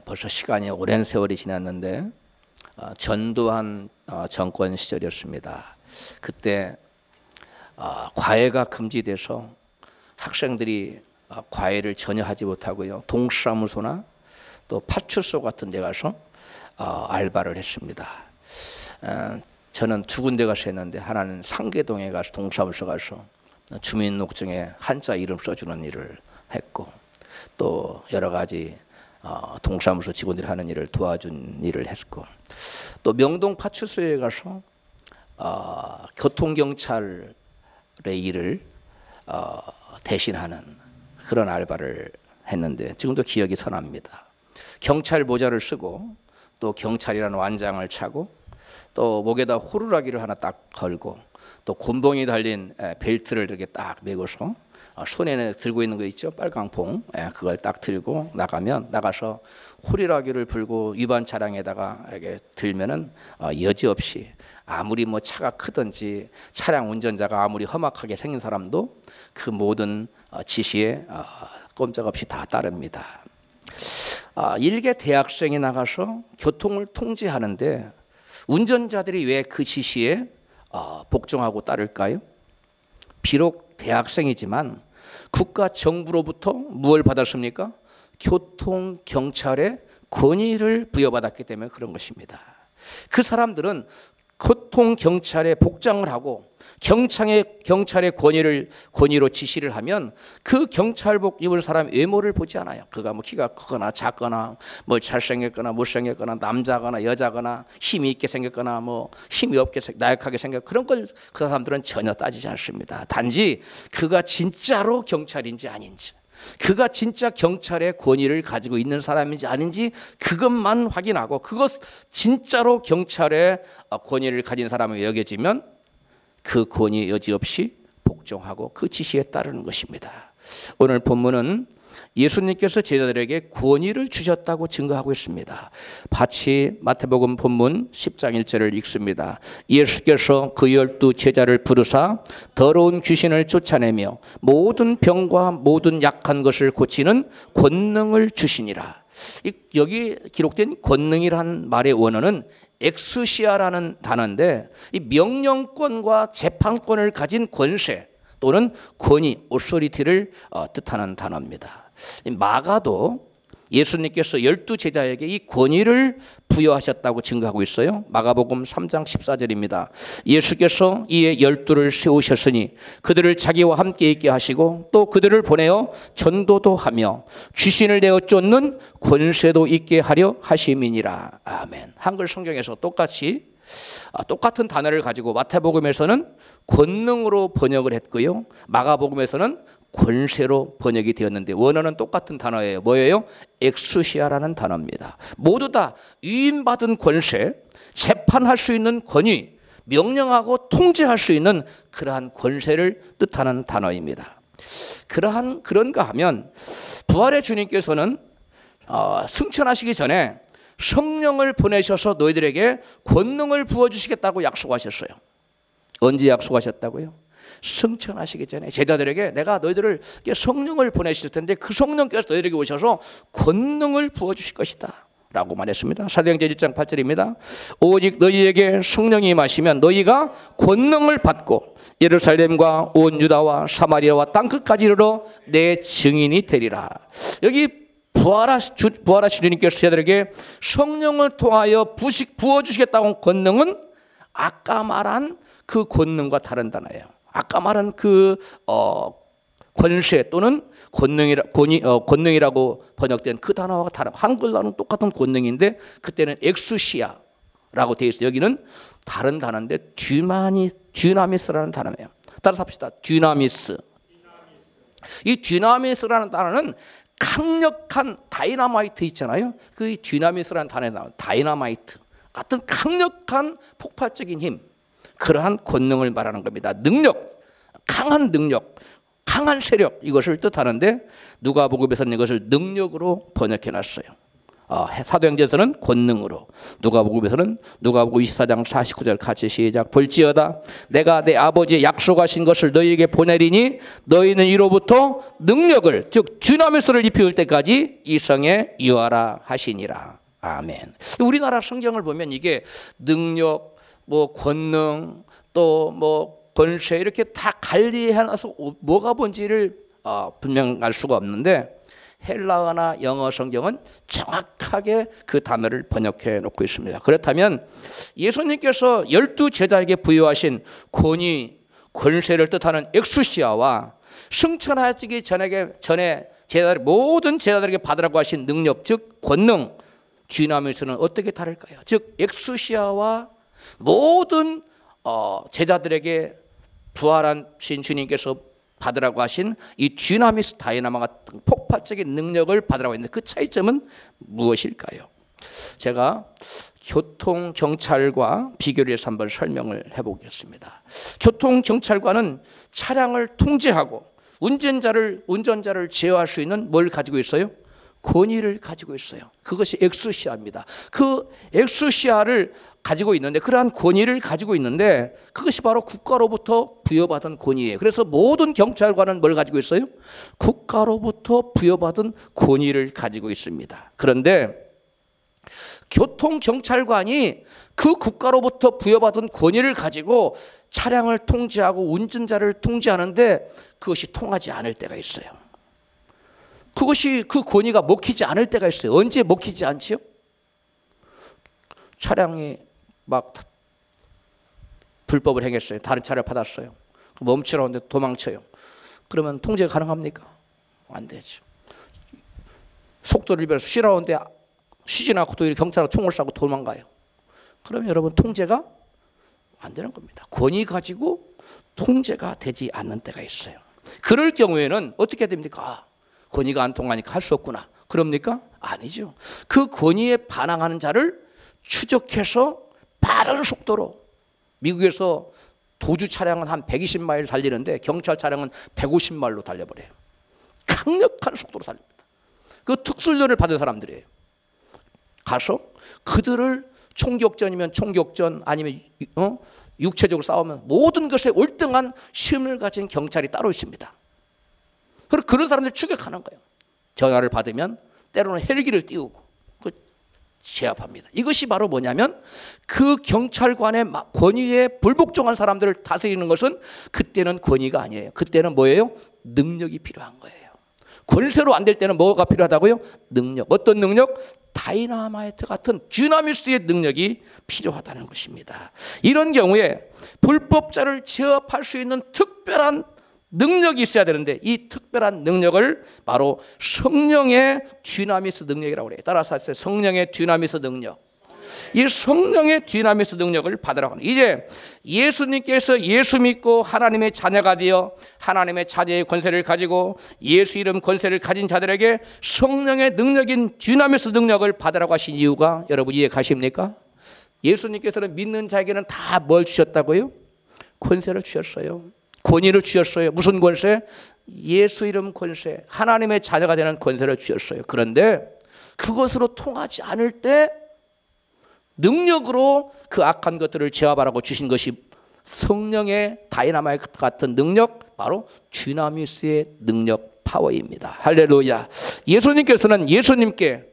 벌써 시간이 오랜 세월이 지났는데 전두환 정권 시절이었습니다. 그때 과외가 금지돼서 학생들이 과외를 전혀 하지 못하고요, 동사무소나 또 파출소 같은 데 가서 알바를 했습니다. 저는 두 군데 가서 했는데, 하나는 상계동에 가서 동사무소 가서 주민등록증에 한자 이름 써주는 일을 했고, 또 여러 가지 동사무소 직원들이 하는 일을 도와준 일을 했고, 또 명동 파출소에 가서 교통경찰의 일을 대신하는 그런 알바를 했는데 지금도 기억이 선합니다. 경찰 모자를 쓰고 또 경찰이라는 완장을 차고 또 목에다 호루라기를 하나 딱 걸고 또 곤봉이 달린 벨트를 이렇게 딱 메고서 손에 들고 있는 거 있죠, 빨강봉, 그걸 딱 들고 나가서 호루라기를 불고 위반 차량에다가 이렇게 들면은 여지없이 아무리 뭐 차가 크든지 차량 운전자가 아무리 험악하게 생긴 사람도 그 모든 지시에 꼼짝없이 다 따릅니다. 일개 대학생이 나가서 교통을 통제하는데 운전자들이 왜 그 지시에 복종하고 따를까요? 비록 대학생이지만 국가 정부로부터 무엇을 받았습니까? 교통경찰의 권위를 부여받았기 때문에 그런 것입니다. 그 사람들은 교통경찰에 복장을 하고 경찰의 권위로 지시를 하면 그 경찰복 입은 사람 외모를 보지 않아요. 그가 뭐 키가 크거나 작거나 뭐 잘생겼거나 못생겼거나 남자거나 여자거나 힘이 있게 생겼거나 뭐 힘이 없게 나약하게 생겼, 그런 걸 그 사람들은 전혀 따지지 않습니다. 단지 그가 진짜로 경찰인지 아닌지, 그가 진짜 경찰의 권위를 가지고 있는 사람인지 아닌지 그것만 확인하고, 그것 진짜로 경찰의 권위를 가진 사람이 여겨지면 그 권위 여지없이 복종하고 그 지시에 따르는 것입니다. 오늘 본문은 예수님께서 제자들에게 권위를 주셨다고 증거하고 있습니다. 같이 마태복음 본문 10장 1절을 읽습니다. 예수께서 그 12 제자를 부르사 더러운 귀신을 쫓아내며 모든 병과 모든 약한 것을 고치는 권능을 주시니라. 여기 기록된 권능이란 말의 원어는 엑스시아라는 단어인데, 이 명령권과 재판권을 가진 권세 또는 권위, 오소리티를 뜻하는 단어입니다. 마가도 예수님께서 12 제자에게 이 권위를 부여하셨다고 증거하고 있어요. 마가복음 3장 14절입니다. 예수께서 이에 12를 세우셨으니 그들을 자기와 함께 있게 하시고 또 그들을 보내어 전도도 하며 귀신을 내어 쫓는 권세도 있게 하려 하심이니라. 아멘. 한글 성경에서 똑같은 단어를 가지고 마태복음에서는 권능으로 번역을 했고요, 마가복음에서는 권세로 번역이 되었는데 원어는 똑같은 단어예요. 뭐예요? 엑스시아라는 단어입니다. 모두 다 위임받은 권세, 재판할 수 있는 권위, 명령하고 통제할 수 있는 그러한 권세를 뜻하는 단어입니다. 그런가 하면 부활의 주님께서는 승천하시기 전에 성령을 보내셔서 너희들에게 권능을 부어주시겠다고 약속하셨어요. 언제 약속하셨다고요? 승천하시기 전에 제자들에게 내가 너희들을 성령을 보내실 텐데 그 성령께서 너희들에게 오셔서 권능을 부어주실 것이다 라고 말했습니다. 사도행전 1장 8절입니다. 오직 너희에게 성령이 임하시면 너희가 권능을 받고 예루살렘과 온 유다와 사마리아와 땅끝까지 이르러 내 증인이 되리라. 여기 부활하신 주님께서 제자들에게 성령을 통하여 부어주시겠다고 권능은 아까 말한 그 권능과 다른 단어예요. 아까 말한 그 권세 또는 권능이라고 번역된 그 단어와 다른, 한글로는 똑같은 권능인데 그때는 엑스시아라고 되어 있어요. 여기는 다른 단어인데 듀나미스라는 단어예요. 따라서 합시다. 듀나미스. 이 듀나미스라는 단어는 강력한 다이너마이트 있잖아요. 그 듀나미스라는 단어에 나온 다이너마이트 같은 강력한 폭발적인 힘, 그러한 권능을 말하는 겁니다. 능력, 강한 능력, 강한 세력, 이것을 뜻하는데 누가복음에서는 이것을 능력으로 번역해 놨어요. 사도행전에서는 권능으로, 누가복음에서는 누가복음 24장 49절 같이 시작. 볼지어다 내가 내 아버지의 약속하신 것을 너희에게 보내리니 너희는 이로부터 능력을, 즉 주나미스를 입힐 때까지 이 성에 유하라 하시니라. 아멘. 우리나라 성경을 보면 이게 능력, 뭐 권능, 또 뭐 권세 이렇게 다 관리해놔서 뭐가 뭔지를 분명 알 수가 없는데, 헬라어나 영어 성경은 정확하게 그 단어를 번역해 놓고 있습니다. 그렇다면 예수님께서 12 제자에게 부여하신 권위, 권세를 뜻하는 엑수시아와 승천하시기 전에 모든 제자들에게 받으라고 하신 능력, 즉 권능, 주나미스는 어떻게 다를까요? 즉 엑수시아와 모든 제자들에게 부활하신 주님께서 받으라고 하신 이 쥐나미스 다이나마 같은 폭발적인 능력을 받으라고 했는데, 그 차이점은 무엇일까요? 제가 교통경찰과 비교를 해서 한번 설명을 해보겠습니다. 교통경찰관은 차량을 통제하고 운전자를 제어할 수 있는 뭘 가지고 있어요? 권위를 가지고 있어요. 그것이 엑수시아입니다. 그 엑수시아를 가지고 있는데, 그러한 권위를 가지고 있는데, 그것이 바로 국가로부터 부여받은 권위예요. 그래서 모든 경찰관은 뭘 가지고 있어요? 국가로부터 부여받은 권위를 가지고 있습니다. 그런데 교통경찰관이 그 국가로부터 부여받은 권위를 가지고 차량을 통제하고 운전자를 통제하는데 그것이 통하지 않을 때가 있어요. 그 권위가 먹히지 않을 때가 있어요. 언제 먹히지 않지요? 차량이 막 불법을 행했어요. 다른 차를 받았어요. 멈추라는데 도망쳐요. 그러면 통제가 가능합니까? 안 되죠. 속도를 잃어서 쉬라는데 쉬지 않고 또 경찰하고 총을 쏴고 도망가요. 그러면 여러분 통제가 안 되는 겁니다. 권위 가지고 통제가 되지 않는 때가 있어요. 그럴 경우에는 어떻게 됩니까? 권위가 안 통하니까 할 수 없구나. 그럽니까? 아니죠. 그 권위에 반항하는 자를 추적해서 빠른 속도로, 미국에서 도주 차량은 한 120마일 달리는데 경찰 차량은 150마일로 달려버려요. 강력한 속도로 달립니다. 그 특수훈련을 받은 사람들이에요. 가서 그들을 총격전이면 총격전, 아니면 육체적으로 싸우면 모든 것에 월등한 힘을 가진 경찰이 따로 있습니다. 그리고 그런 사람들 추격하는 거예요. 전화를 받으면 때로는 헬기를 띄우고 제압합니다. 이것이 바로 뭐냐면 그 경찰관의 권위에 불복종한 사람들을 다스리는 것은 그때는 권위가 아니에요. 그때는 뭐예요? 능력이 필요한 거예요. 권세로 안 될 때는 뭐가 필요하다고요? 능력. 어떤 능력? 다이나마이트 같은 듀나미스의 능력이 필요하다는 것입니다. 이런 경우에 불법자를 제압할 수 있는 특별한 능력이 있어야 되는데, 이 특별한 능력을 바로 성령의 듀나미스 능력이라고 그래요. 따라서 하세요. 성령의 듀나미스 능력. 이 성령의 듀나미스 능력을 받으라고 하는. 이제 예수님께서 예수 믿고 하나님의 자녀가 되어 하나님의 자녀의 권세를 가지고 예수 이름 권세를 가진 자들에게 성령의 능력인 듀나미스 능력을 받으라고 하신 이유가 여러분 이해 가십니까? 예수님께서는 믿는 자에게는 다 뭘 주셨다고요? 권세를 주셨어요. 권위를 주셨어요. 무슨 권세? 예수 이름 권세, 하나님의 자녀가 되는 권세를 주셨어요. 그런데 그것으로 통하지 않을 때 능력으로 그 악한 것들을 제압하라고 주신 것이 성령의 다이나마이트 같은 능력, 바로 듀나미스의 능력, 파워입니다. 할렐루야. 예수님께서는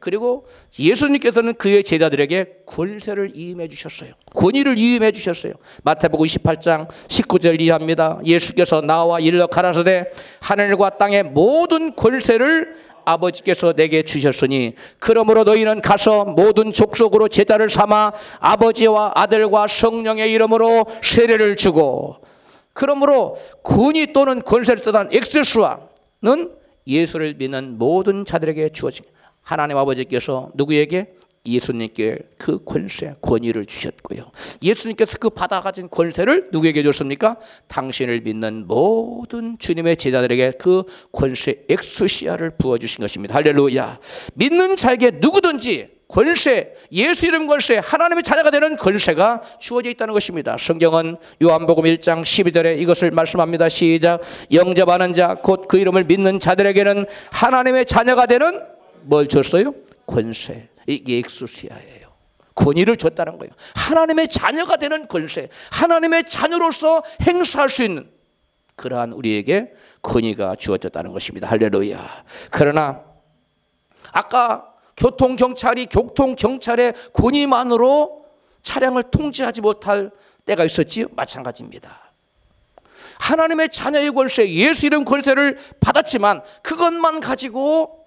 그리고 예수님께서는 그의 제자들에게 권세를 이임해 주셨어요. 권위를 이임해 주셨어요. 마태복음 28장 19절 이하입니다. 예수께서 나와 일러 가라사대 하늘과 땅의 모든 권세를 아버지께서 내게 주셨으니 그러므로 너희는 가서 모든 족속으로 제자를 삼아 아버지와 아들과 성령의 이름으로 세례를 주고. 그러므로 권위 또는 권세를 뜻하는 엑셀수아는 예수를 믿는 모든 자들에게 주어진, 하나님 아버지께서 누구에게? 예수님께 그 권세, 권위를 주셨고요. 예수님께서 그 받아 가진 권세를 누구에게 줬습니까? 당신을 믿는 모든 주님의 제자들에게 그 권세, 엑수시아를 부어주신 것입니다. 할렐루야. 믿는 자에게 누구든지 권세, 예수 이름 권세, 하나님의 자녀가 되는 권세가 주어져 있다는 것입니다. 성경은 요한복음 1장 12절에 이것을 말씀합니다. 시작. 영접하는 자, 곧 그 이름을 믿는 자들에게는 하나님의 자녀가 되는 뭘 줬어요? 권세. 이게 엑수시아예요. 권위를 줬다는 거예요. 하나님의 자녀가 되는 권세, 하나님의 자녀로서 행사할 수 있는 그러한 우리에게 권위가 주어졌다는 것입니다. 할렐루야. 그러나 아까 교통경찰의 권위만으로 차량을 통제하지 못할 때가 있었지요. 마찬가지입니다. 하나님의 자녀의 권세, 예수 이름 권세를 받았지만 그것만 가지고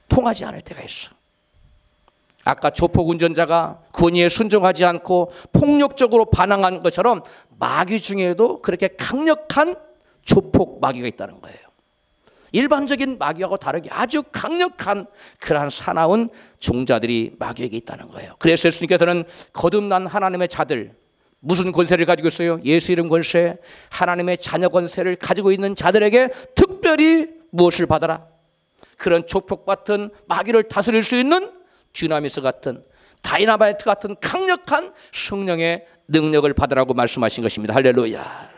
통하지 않을 때가 있어. 아까 조폭 운전자가 권위에 순종하지 않고 폭력적으로 반항한 것처럼 마귀 중에도 그렇게 강력한 조폭 마귀가 있다는 거예요. 일반적인 마귀하고 다르게 아주 강력한 그러한 사나운 종자들이 마귀에게 있다는 거예요. 그래서 예수님께서는 거듭난 하나님의 자들, 무슨 권세를 가지고 있어요? 예수 이름 권세, 하나님의 자녀 권세를 가지고 있는 자들에게 특별히 무엇을 받아라? 그런 조폭 같은 마귀를 다스릴 수 있는 듀나미스 같은, 다이나마이트 같은 강력한 성령의 능력을 받으라고 말씀하신 것입니다. 할렐루야.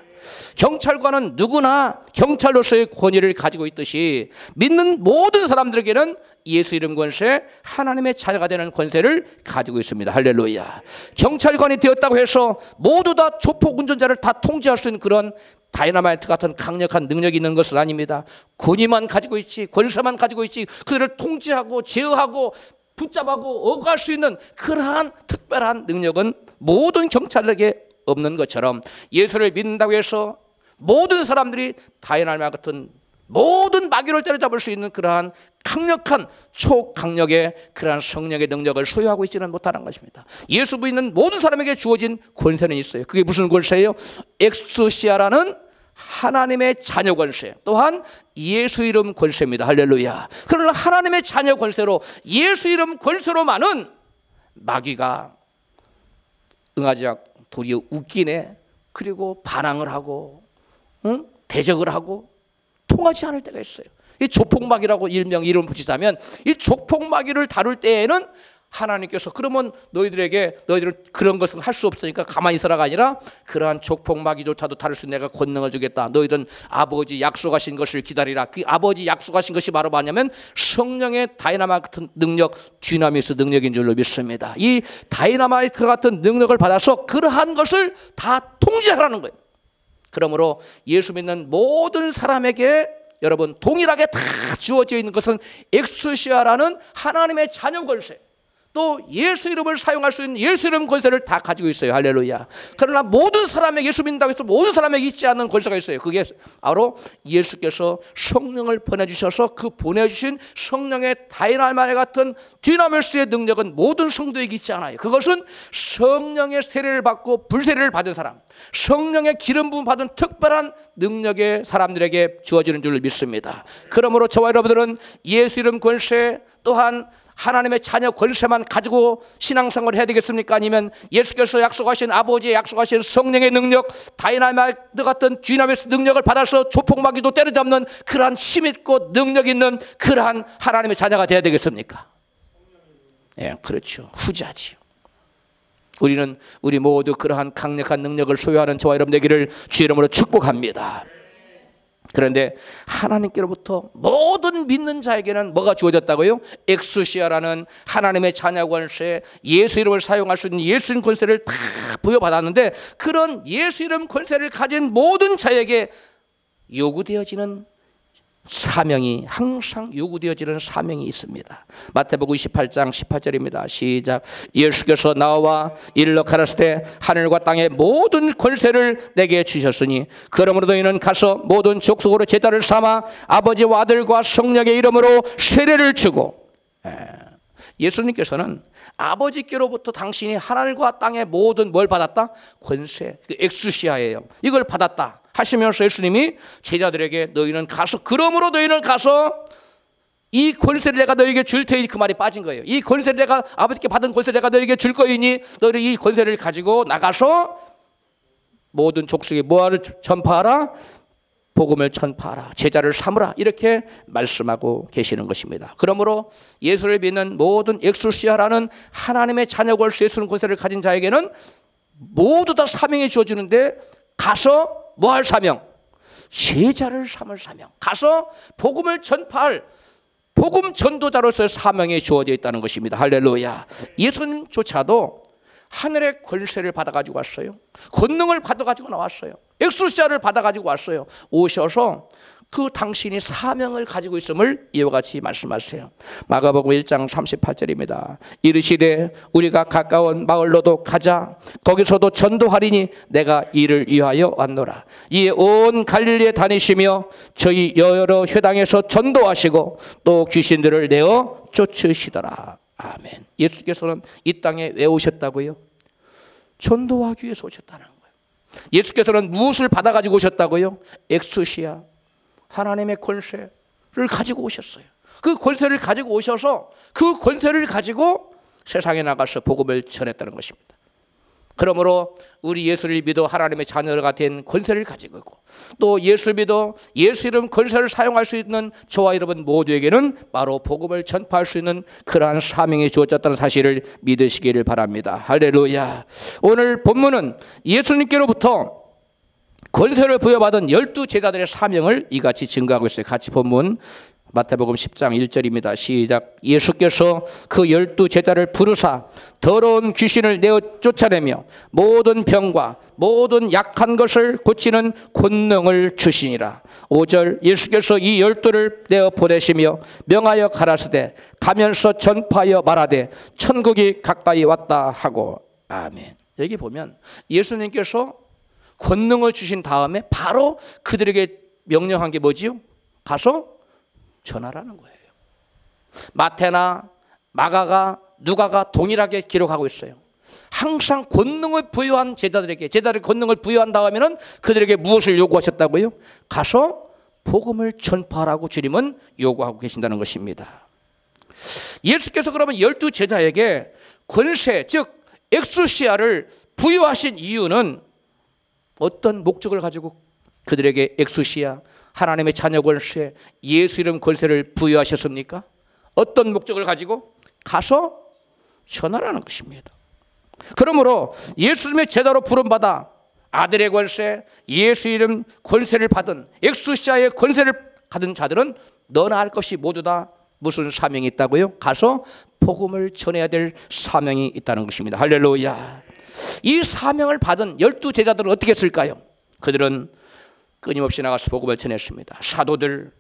경찰관은 누구나 경찰로서의 권위를 가지고 있듯이 믿는 모든 사람들에게는 예수 이름 권세, 하나님의 자녀가 되는 권세를 가지고 있습니다. 할렐루야. 경찰관이 되었다고 해서 모두 다 조폭 운전자를 다 통제할 수 있는 그런 다이나마이트 같은 강력한 능력이 있는 것은 아닙니다. 권위만 가지고 있지, 권세만 가지고 있지, 그들을 통제하고 제어하고 붙잡고 억할 수 있는 그러한 특별한 능력은 모든 경찰에게 없는 것처럼 예수를 믿는다고 해서 모든 사람들이 다이나마이트 같은 모든 마귀를 때려잡을 수 있는 그러한 강력한 초강력의 그러한 성령의 능력을 소유하고 있지는 못하는 것입니다. 예수 믿는 모든 사람에게 주어진 권세는 있어요. 그게 무슨 권세예요? 엑수시아라는 하나님의 자녀 권세, 또한 예수 이름 권세입니다. 할렐루야. 그러나 하나님의 자녀 권세로, 예수 이름 권세로만은 마귀가 응하지 않고 도리어 웃기네, 그리고 반항을 하고 대적을 하고 통하지 않을 때가 있어요. 이 조폭마귀라고 일명 이름 붙이자면, 이 조폭마귀를 다룰 때에는 하나님께서 그러면 너희들은 그런 것은 할 수 없으니까 가만히 있어라가 아니라 그러한 조폭마귀조차도 다룰 수 있는 내가 권능을 주겠다. 너희들은 아버지 약속하신 것을 기다리라. 그 아버지 약속하신 것이 바로 뭐냐면 성령의 다이나마이트 같은 능력, 듀나미스 능력인 줄로 믿습니다. 이 다이나마이트 같은 능력을 받아서 그러한 것을 다 통제하라는 거예요. 그러므로 예수 믿는 모든 사람에게 여러분 동일하게 다 주어져 있는 것은 엑수시아라는 하나님의 자녀 권세, 또 예수 이름을 사용할 수 있는 예수 이름 권세를 다 가지고 있어요. 할렐루야. 그러나 모든 사람에게, 예수 믿는다고 해서 모든 사람에게 있지 않는 권세가 있어요. 그게 바로 예수께서 성령을 보내주셔서 그 보내주신 성령의 다이나마이트 같은 듀나미스의 능력은 모든 성도에게 있지 않아요. 그것은 성령의 세례를 받고 불세례를 받은 사람, 성령의 기름 부음 받은 특별한 능력의 사람들에게 주어지는 줄 믿습니다. 그러므로 저와 여러분들은 예수 이름 권세, 또한 하나님의 자녀 권세만 가지고 신앙생활을 해야 되겠습니까? 아니면 예수께서 약속하신, 아버지의 약속하신 성령의 능력, 다이나마이트 같은 듀나미스 능력을 받아서 조폭마귀도 때려잡는 그러한 힘있고 능력 있는 그러한 하나님의 자녀가 되어야 되겠습니까? 예, 그렇죠. 후자지요. 우리 모두 그러한 강력한 능력을 소유하는 저와 여러분 되기를 주의 이름으로 축복합니다. 그런데 하나님께로부터 모든 믿는 자에게는 뭐가 주어졌다고요? 엑수시아라는 하나님의 자녀 권세, 예수 이름을 사용할 수 있는 예수 이름 권세를 다 부여받았는데, 그런 예수 이름 권세를 가진 모든 자에게 요구되어지는 사명이, 항상 요구되어지는 사명이 있습니다. 마태복음 28장 18절입니다. 시작. 예수께서 나와 이르러 가라사대 하늘과 땅의 모든 권세를 내게 주셨으니 그러므로 너희는 가서 모든 족속으로 제자를 삼아 아버지와 아들과 성령의 이름으로 세례를 주고. 예수님께서는 아버지께로부터 당신이 하늘과 땅의 모든 뭘 받았다? 권세, 엑수시아예요. 이걸 받았다 하시면서 예수님이 제자들에게 너희는 가서, 그러므로 너희는 가서 이 권세를 내가 너희에게 줄 테니, 그 말이 빠진 거예요. 이 권세를 내가, 아버지께 받은 권세를 내가 너희에게 줄 거이니 너희는 이 권세를 가지고 나가서 모든 족속에 뭐를 전파하라? 복음을 전파하라. 제자를 삼으라. 이렇게 말씀하고 계시는 것입니다. 그러므로 예수를 믿는 모든 엑수시아라는 하나님의 자녀 권세, 예수는 권세를 가진 자에게는 모두 다 사명이 주어지는데, 가서 뭐 할 사명? 제자를 삼을 사명. 가서 복음을 전파할, 복음 전도자로서의 사명이 주어져 있다는 것입니다. 할렐루야. 예수님조차도 하늘의 권세를 받아가지고 왔어요. 권능을 받아가지고 나왔어요. 엑소시아를 받아가지고 왔어요. 오셔서 그 당신이 사명을 가지고 있음을 이와 같이 말씀하세요. 마가복음 1장 38절입니다. 이르시되 우리가 가까운 마을로도 가자. 거기서도 전도하리니 내가 이를 위하여 왔노라. 이에 온 갈릴리에 다니시며 저희 여러 회당에서 전도하시고 또 귀신들을 내어 쫓으시더라. 아멘. 예수께서는 이 땅에 왜 오셨다고요? 전도하기 위해서 오셨다는 거예요. 예수께서는 무엇을 받아가지고 오셨다고요? 엑소시아, 하나님의 권세를 가지고 오셨어요. 그 권세를 가지고 오셔서 그 권세를 가지고 세상에 나가서 복음을 전했다는 것입니다. 그러므로 우리 예수를 믿어 하나님의 자녀가 된 권세를 가지고 있고 또 예수를 믿어 예수 이름 권세를 사용할 수 있는 저와 여러분 모두에게는 바로 복음을 전파할 수 있는 그러한 사명이 주어졌다는 사실을 믿으시기를 바랍니다. 할렐루야. 오늘 본문은 예수님께로부터 권세를 부여받은 12제자들의 사명을 이같이 증거하고 있어요. 같이 본문 마태복음 10장 1절입니다. 시작. 예수께서 그 12제자를 부르사 더러운 귀신을 내어 쫓아내며 모든 병과 모든 약한 것을 고치는 권능을 주시니라. 5절. 예수께서 이 12를 내어 보내시며 명하여 가라사대 가면서 전파하여 말하되 천국이 가까이 왔다 하고. 아멘. 여기 보면 예수님께서 권능을 주신 다음에 바로 그들에게 명령한 게 뭐지요? 가서 전하라는 거예요. 마태나 마가가 누가가 동일하게 기록하고 있어요. 항상 권능을 부여한 제자들에게 권능을 부여한 다음에는 그들에게 무엇을 요구하셨다고요? 가서 복음을 전파하라고 주님은 요구하고 계신다는 것입니다. 예수께서 그러면 12제자에게 권세 즉 엑소시아를 부여하신 이유는 어떤 목적을 가지고 그들에게 엑소시아 하나님의 자녀 권세 예수 이름 권세를 부여하셨습니까? 어떤 목적을 가지고? 가서 전하라는 것입니다. 그러므로 예수님의 제자로 부름받아 아들의 권세 예수 이름 권세를 받은 엑소시아의 권세를 받은 자들은 너나 할 것이 모두 다 무슨 사명이 있다고요? 가서 복음을 전해야 될 사명이 있다는 것입니다. 할렐루야. 이 사명을 받은 12제자들은 어떻게 했을까요? 그들은 끊임없이 나가서 복음을 전했습니다. 사도들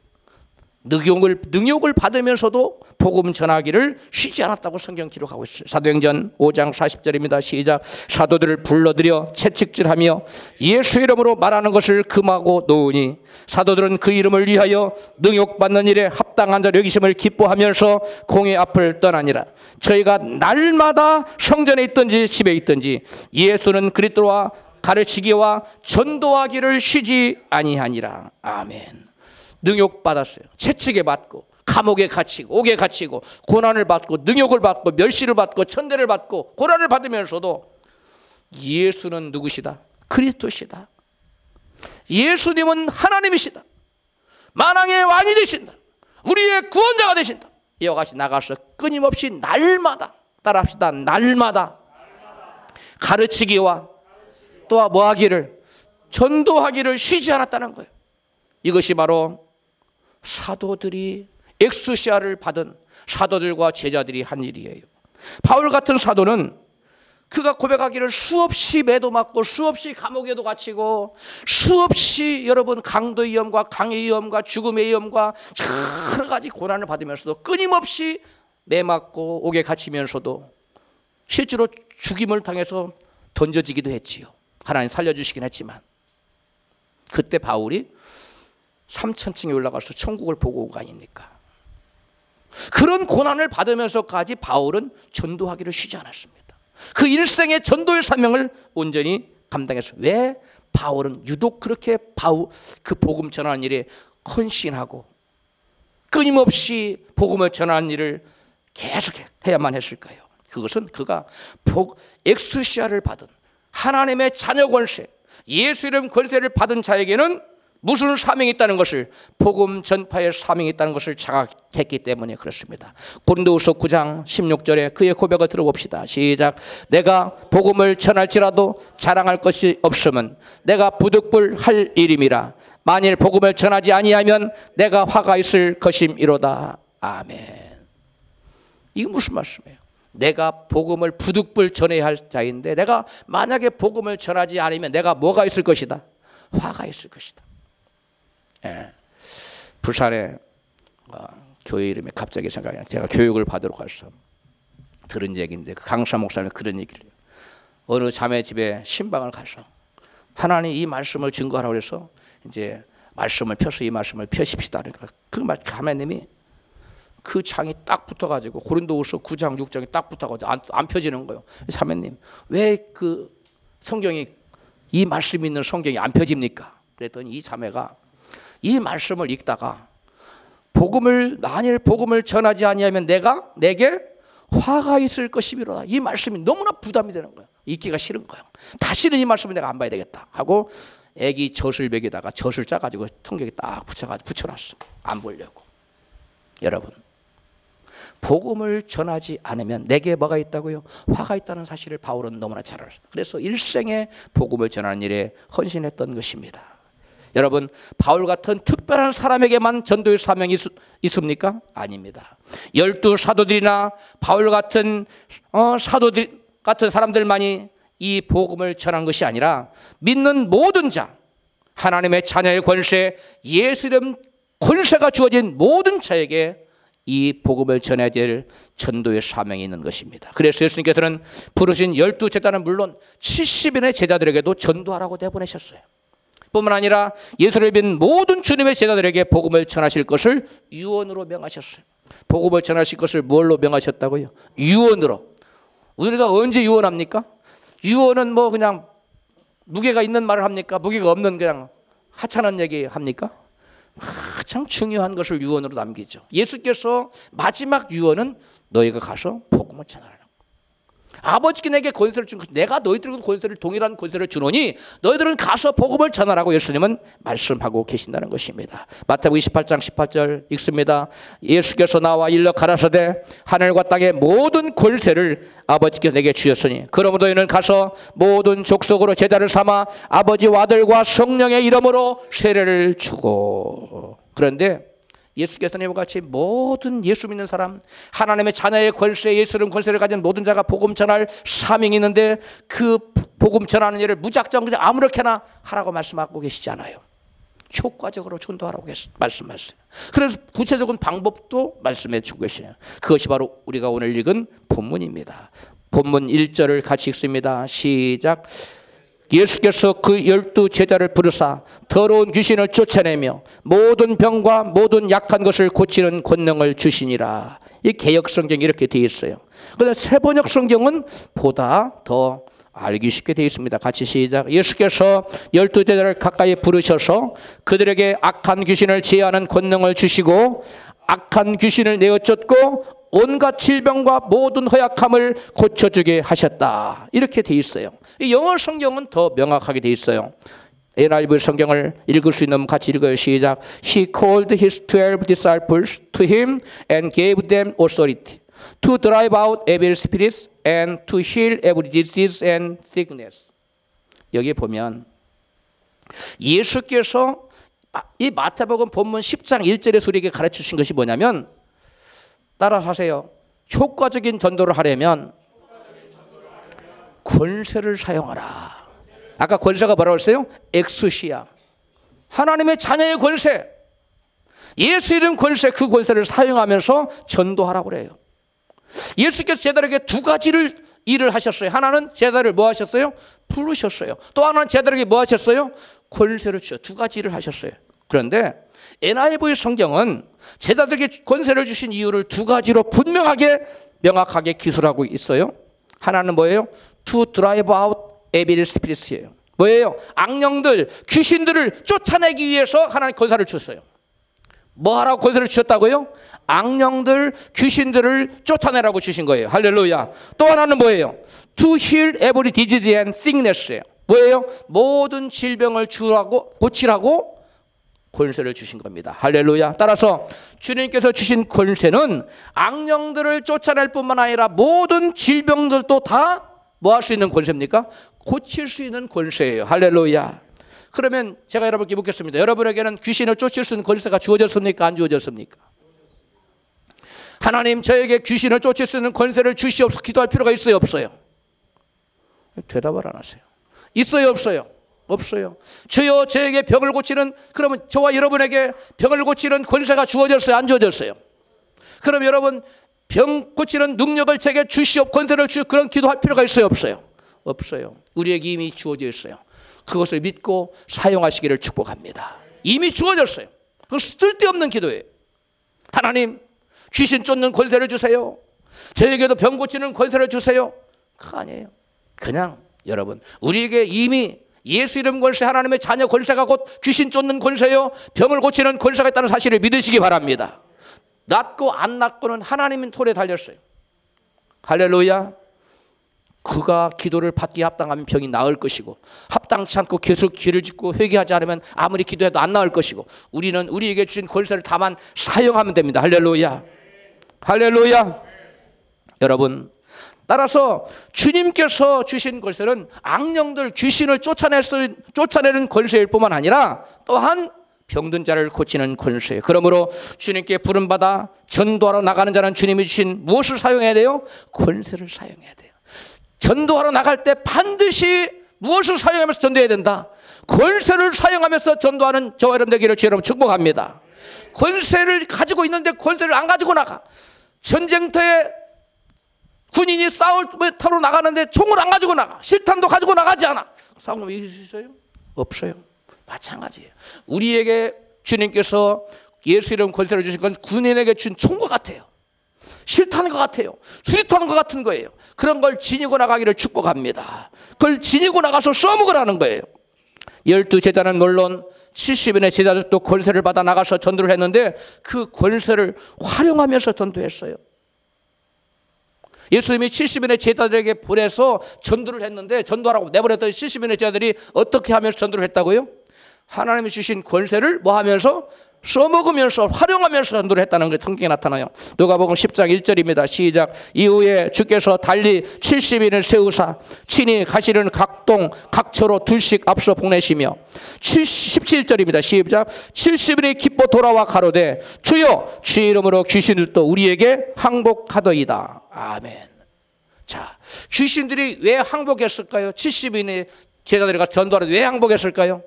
능욕을 받으면서도 복음 전하기를 쉬지 않았다고 성경 기록하고 있어요. 사도행전 5장 40절입니다. 시작. 사도들을 불러들여 채찍질하며 예수 이름으로 말하는 것을 금하고 놓으니 사도들은 그 이름을 위하여 능욕받는 일에 합당한 자로 여기심을 기뻐하면서 공회 앞을 떠나니라. 저희가 날마다 성전에 있든지 집에 있든지 예수는 그리스도와 가르치기와 전도하기를 쉬지 아니하니라. 아멘. 능욕받았어요. 채찍에 받고 감옥에 갇히고 옥에 갇히고 고난을 받고 능욕을 받고 멸시를 받고 천대를 받고 고난을 받으면서도 예수는 누구시다? 그리스도시다. 예수님은 하나님이시다. 만왕의 왕이 되신다. 우리의 구원자가 되신다. 이와 같이 나가서 끊임없이 날마다 따라합시다. 날마다 가르치기와 또 뭐하기를 전도하기를 쉬지 않았다는 거예요. 이것이 바로 사도들이 엑소시아를 받은 사도들과 제자들이 한 일이에요. 바울 같은 사도는 그가 고백하기를 수없이 매도 맞고 수없이 감옥에도 갇히고 수없이 여러분 강도 위험과 강의 위험과 죽음의 위험과 여러 가지 고난을 받으면서도 끊임없이 매 맞고 옥에 갇히면서도 실제로 죽임을 당해서 던져지기도 했지요. 하나님 살려주시긴 했지만 그때 바울이 3,000층에 올라가서 천국을 보고 온 거 아닙니까? 그런 고난을 받으면서까지 바울은 전도하기를 쉬지 않았습니다. 그 일생의 전도의 사명을 온전히 감당했어요. 왜? 바울은 유독 그렇게 그 복음 전하는 일에 헌신하고 끊임없이 복음을 전하는 일을 계속 해야만 했을까요? 그것은 그가 엑소시아를 받은 하나님의 자녀 권세 예수 이름 권세를 받은 자에게는 무슨 사명이 있다는 것을 복음 전파의 사명이 있다는 것을 자각했기 때문에 그렇습니다. 고린도후서 9장 16절에 그의 고백을 들어봅시다. 시작. 내가 복음을 전할지라도 자랑할 것이 없으면 내가 부득불할 일임이라. 만일 복음을 전하지 아니하면 내가 화가 있을 것임이로다. 아멘. 이게 무슨 말씀이에요? 내가 복음을 부득불 전해야 할 자인데 내가 만약에 복음을 전하지 않으면 내가 뭐가 있을 것이다? 화가 있을 것이다. 예. 부산에 교회 이름이 갑자기 생각이 나요. 제가 교육을 받으러 가서 들은 얘기인데 그 강사 목사님이 그런 얘기를 해요. 어느 자매 집에 신방을 가서 하나님 이 말씀을 증거하라고 해서 이제 말씀을 펴서 이 말씀을 펴십시다. 그러니까 그 자매님이 그 장이 딱 붙어가지고 고린도후서 9장 6장이 딱 붙어가지고 안 펴지는 거예요. 자매님 왜 그 성경이 이 말씀이 있는 성경이 안 펴집니까? 그랬더니 이 자매가 이 말씀을 읽다가 만일 복음을 전하지 아니하면 내게 화가 있을 것이미로다. 이 말씀이 너무나 부담이 되는 거예요. 읽기가 싫은 거예요. 다시는 이 말씀을 내가 안 봐야 되겠다 하고 애기 젖을 먹이다가 젖을 짜가지고 성경에 딱 붙여놨어. 안 보려고. 여러분 복음을 전하지 않으면 내게 뭐가 있다고요? 화가 있다는 사실을 바울은 너무나 잘 알아요. 그래서 일생에 복음을 전하는 일에 헌신했던 것입니다. 여러분 바울 같은 특별한 사람에게만 전도의 사명이 있습니까? 아닙니다. 12사도들이나 바울 같은 사도들 같은 사람들만이 이 복음을 전한 것이 아니라 믿는 모든 자, 하나님의 자녀의 권세, 예수 이름 권세가 주어진 모든 자에게 이 복음을 전해야 될 전도의 사명이 있는 것입니다. 그래서 예수님께서는 부르신 12제자는 물론 70인의 제자들에게도 전도하라고 내보내셨어요. 뿐만 아니라 예수를 믿는 모든 주님의 제자들에게 복음을 전하실 것을 유언으로 명하셨어요. 복음을 전하실 것을 뭘로 명하셨다고요? 유언으로. 우리가 언제 유언합니까? 유언은 뭐 그냥 무게가 있는 말을 합니까? 무게가 없는 그냥 하찮은 얘기 합니까? 가장 중요한 것을 유언으로 남기죠. 예수께서 마지막 유언은 너희가 가서 복음을 전하라. 아버지께 내게 권세를 준 것, 내가 너희들에게 권세를 동일한 권세를 주노니 너희들은 가서 복음을 전하라고 예수님은 말씀하고 계신다는 것입니다. 마태복음 28장 18절 읽습니다. 예수께서 나와 일러 가라사대 하늘과 땅의 모든 권세를 아버지께서 내게 주셨으니 그러므로 너희는 가서 모든 족속으로 제자를 삼아 아버지와 아들과 성령의 이름으로 세례를 주고. 그런데 예수께서는 이와 같이 모든 예수 믿는 사람, 하나님의 자녀의 권세, 예수님 권세를 가진 모든 자가 복음 전할 사명이 있는데 그 복음 전하는 일을 무작정 그냥 아무렇게나 하라고 말씀하고 계시지 않아요. 효과적으로 전도하라고 말씀하셨어요. 그래서 구체적인 방법도 말씀해 주고 계시네요. 그것이 바로 우리가 오늘 읽은 본문입니다. 본문 1절을 같이 읽습니다. 시작. 예수께서 그 12제자를 부르사 더러운 귀신을 쫓아내며 모든 병과 모든 약한 것을 고치는 권능을 주시니라. 이 개역 성경이 이렇게 되어 있어요. 그런데 세번역 성경은 보다 더 알기 쉽게 되어 있습니다. 같이 시작. 예수께서 12제자를 가까이 부르셔서 그들에게 악한 귀신을 제하는 권능을 주시고 악한 귀신을 내어 쫓고 온갖 질병과 모든 허약함을 고쳐주게 하셨다. 이렇게 돼 있어요. 이 영어 성경은 더 명확하게 돼 있어요. NIV 성경을 읽을 수 있는 같이 읽어요. 시작. He called his 12 disciples to him and gave them authority to drive out evil spirits and to heal every disease and sickness. 여기 보면 예수께서 이 마태복음 본문 10장 1절에서 우리에게 가르쳐 주신 것이 뭐냐면 따라서 하세요. 효과적인 전도를 하려면 권세를 사용하라. 아까 권세가 뭐라고 했어요? 엑스시아. 하나님의 자녀의 권세. 예수 이름 권세, 그 권세를 사용하면서 전도하라고 그래요. 예수께서 제자들에게 두 가지를 일을 하셨어요. 하나는 제자들을 뭐 하셨어요? 부르셨어요. 또 하나는 제자들에게 뭐 하셨어요? 권세를 주셨어요. 두 가지 일을 하셨어요. 그런데 NIV 성경은 제자들에게 권세를 주신 이유를 두 가지로 분명하게 명확하게 기술하고 있어요. 하나는 뭐예요? To drive out evil spirits예요. 뭐예요? 악령들, 귀신들을 쫓아내기 위해서 하나님 권세를 주셨어요. 뭐 하라고 권세를 주셨다고요? 악령들, 귀신들을 쫓아내라고 주신 거예요. 할렐루야. 또 하나는 뭐예요? To heal every disease and sickness예요. 뭐예요? 모든 질병을 고치라고 권세를 주신 겁니다. 할렐루야. 따라서 주님께서 주신 권세는 악령들을 쫓아낼 뿐만 아니라 모든 질병들도 다 뭐 할 수 있는 권세입니까? 고칠 수 있는 권세예요. 할렐루야. 그러면 제가 여러분께 묻겠습니다. 여러분에게는 귀신을 쫓을 수 있는 권세가 주어졌습니까? 안 주어졌습니까? 하나님, 저에게 귀신을 쫓을 수 있는 권세를 주시옵소서 기도할 필요가 있어요, 없어요? 대답을 안 하세요. 있어요, 없어요? 없어요. 주여, 저에게 병을 고치는, 그러면 저와 여러분에게 병을 고치는 권세가 주어졌어요, 안 주어졌어요? 그럼 여러분, 병 고치는 능력을 제게 주시옵, 권세를 주시옵, 그런 기도할 필요가 있어요, 없어요? 없어요. 우리에게 이미 주어져 있어요. 그것을 믿고 사용하시기를 축복합니다. 이미 주어졌어요. 그건 쓸데없는 기도예요. 하나님, 귀신 쫓는 권세를 주세요. 저에게도 병 고치는 권세를 주세요. 그거 아니에요. 그냥 여러분, 우리에게 이미 예수 이름 권세, 하나님의 자녀 권세가 곧 귀신 쫓는 권세요, 병을 고치는 권세가 있다는 사실을 믿으시기 바랍니다. 낫고 안 낫고는 하나님의 손에 달렸어요. 할렐루야. 그가 기도를 받기에 합당하면 병이 나을 것이고, 합당치 않고 계속 귀를 짖고 회개하지 않으면 아무리 기도해도 안 나을 것이고, 우리는 우리에게 주신 권세를 다만 사용하면 됩니다. 할렐루야. 할렐루야. 여러분, 따라서 주님께서 주신 권세는 악령들, 귀신을 쫓아내는 권세일 뿐만 아니라 또한 병든 자를 고치는 권세. 그러므로 주님께 부름받아 전도하러 나가는 자는 주님이 주신 무엇을 사용해야 돼요? 권세를 사용해야 돼요. 전도하러 나갈 때 반드시 무엇을 사용하면서 전도해야 된다? 권세를 사용하면서 전도하는 저와 여러분 되기를 주여 여러분 축복합니다. 권세를 가지고 있는데 권세를 안 가지고 나가. 전쟁터에 군인이 싸울 타러 나가는데 총을 안 가지고 나가. 실탄도 가지고 나가지 않아. 싸우면 이길 수 있어요? 없어요. 마찬가지예요. 우리에게 주님께서 예수 이름 권세를 주신 건 군인에게 준 총과 같아요. 실탄인 것 같아요. 수리탄인 것 같은 거예요. 그런 걸 지니고 나가기를 축복합니다. 그걸 지니고 나가서 써먹으라는 거예요. 12제자는 물론 70인의 제자들도 권세를 받아 나가서 전도를 했는데 그 권세를 활용하면서 전도했어요. 예수님이 70인의 제자들에게 보내서 전도를 했는데, 전도하라고 내보냈던 70인의 제자들이 어떻게 하면서 전도를 했다고요? 하나님이 주신 권세를 뭐 하면서? 써먹으면서 활용하면서 전도를 했다는 게 성경에 나타나요. 누가복음 10장 1절입니다. 시작. 이후에 주께서 달리 70인을 세우사 친히 가시는 각동 각처로 둘씩 앞서 보내시며 17절입니다. 시작. 70인이 기뻐 돌아와 가로되 주여 주의 이름으로 귀신들도 우리에게 항복하더이다. 아멘. 자, 귀신들이 왜 항복했을까요? 70인의 제자들이 전도하는데 왜 항복했을까요?